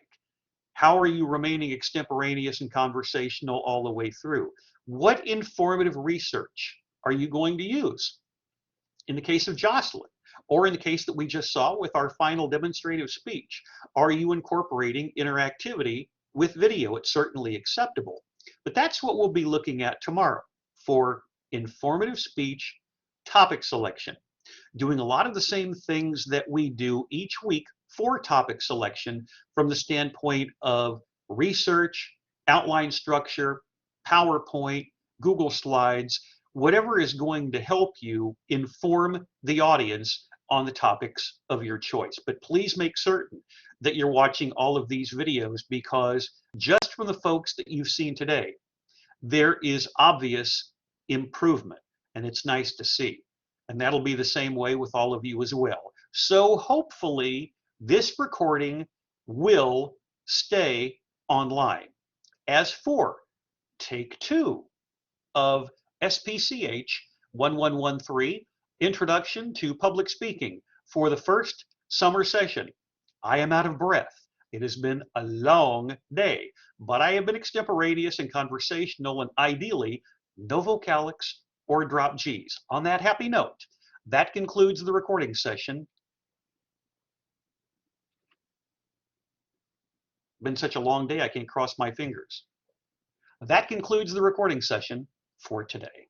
How are you remaining extemporaneous and conversational all the way through? What informative research are you going to use? In the case of Jocelyn, or in the case that we just saw with our final demonstrative speech, are you incorporating interactivity with video? It's certainly acceptable. But that's what we'll be looking at tomorrow for informative speech topic selection. Doing a lot of the same things that we do each week for topic selection from the standpoint of research, outline structure, PowerPoint, Google Slides, whatever is going to help you inform the audience on the topics of your choice. But please make certain that you're watching all of these videos, because just from the folks that you've seen today, there is obvious improvement, and it's nice to see. And that'll be the same way with all of you as well. So hopefully this recording will stay online. As for take 2 of SPCH 1113, Introduction to Public Speaking, for the first summer session, I am out of breath. It has been a long day, but I have been extemporaneous and conversational, and ideally no vocalics or drop G's. On that happy note, that concludes the recording session. Been such a long day, I can't cross my fingers. That concludes the recording session for today.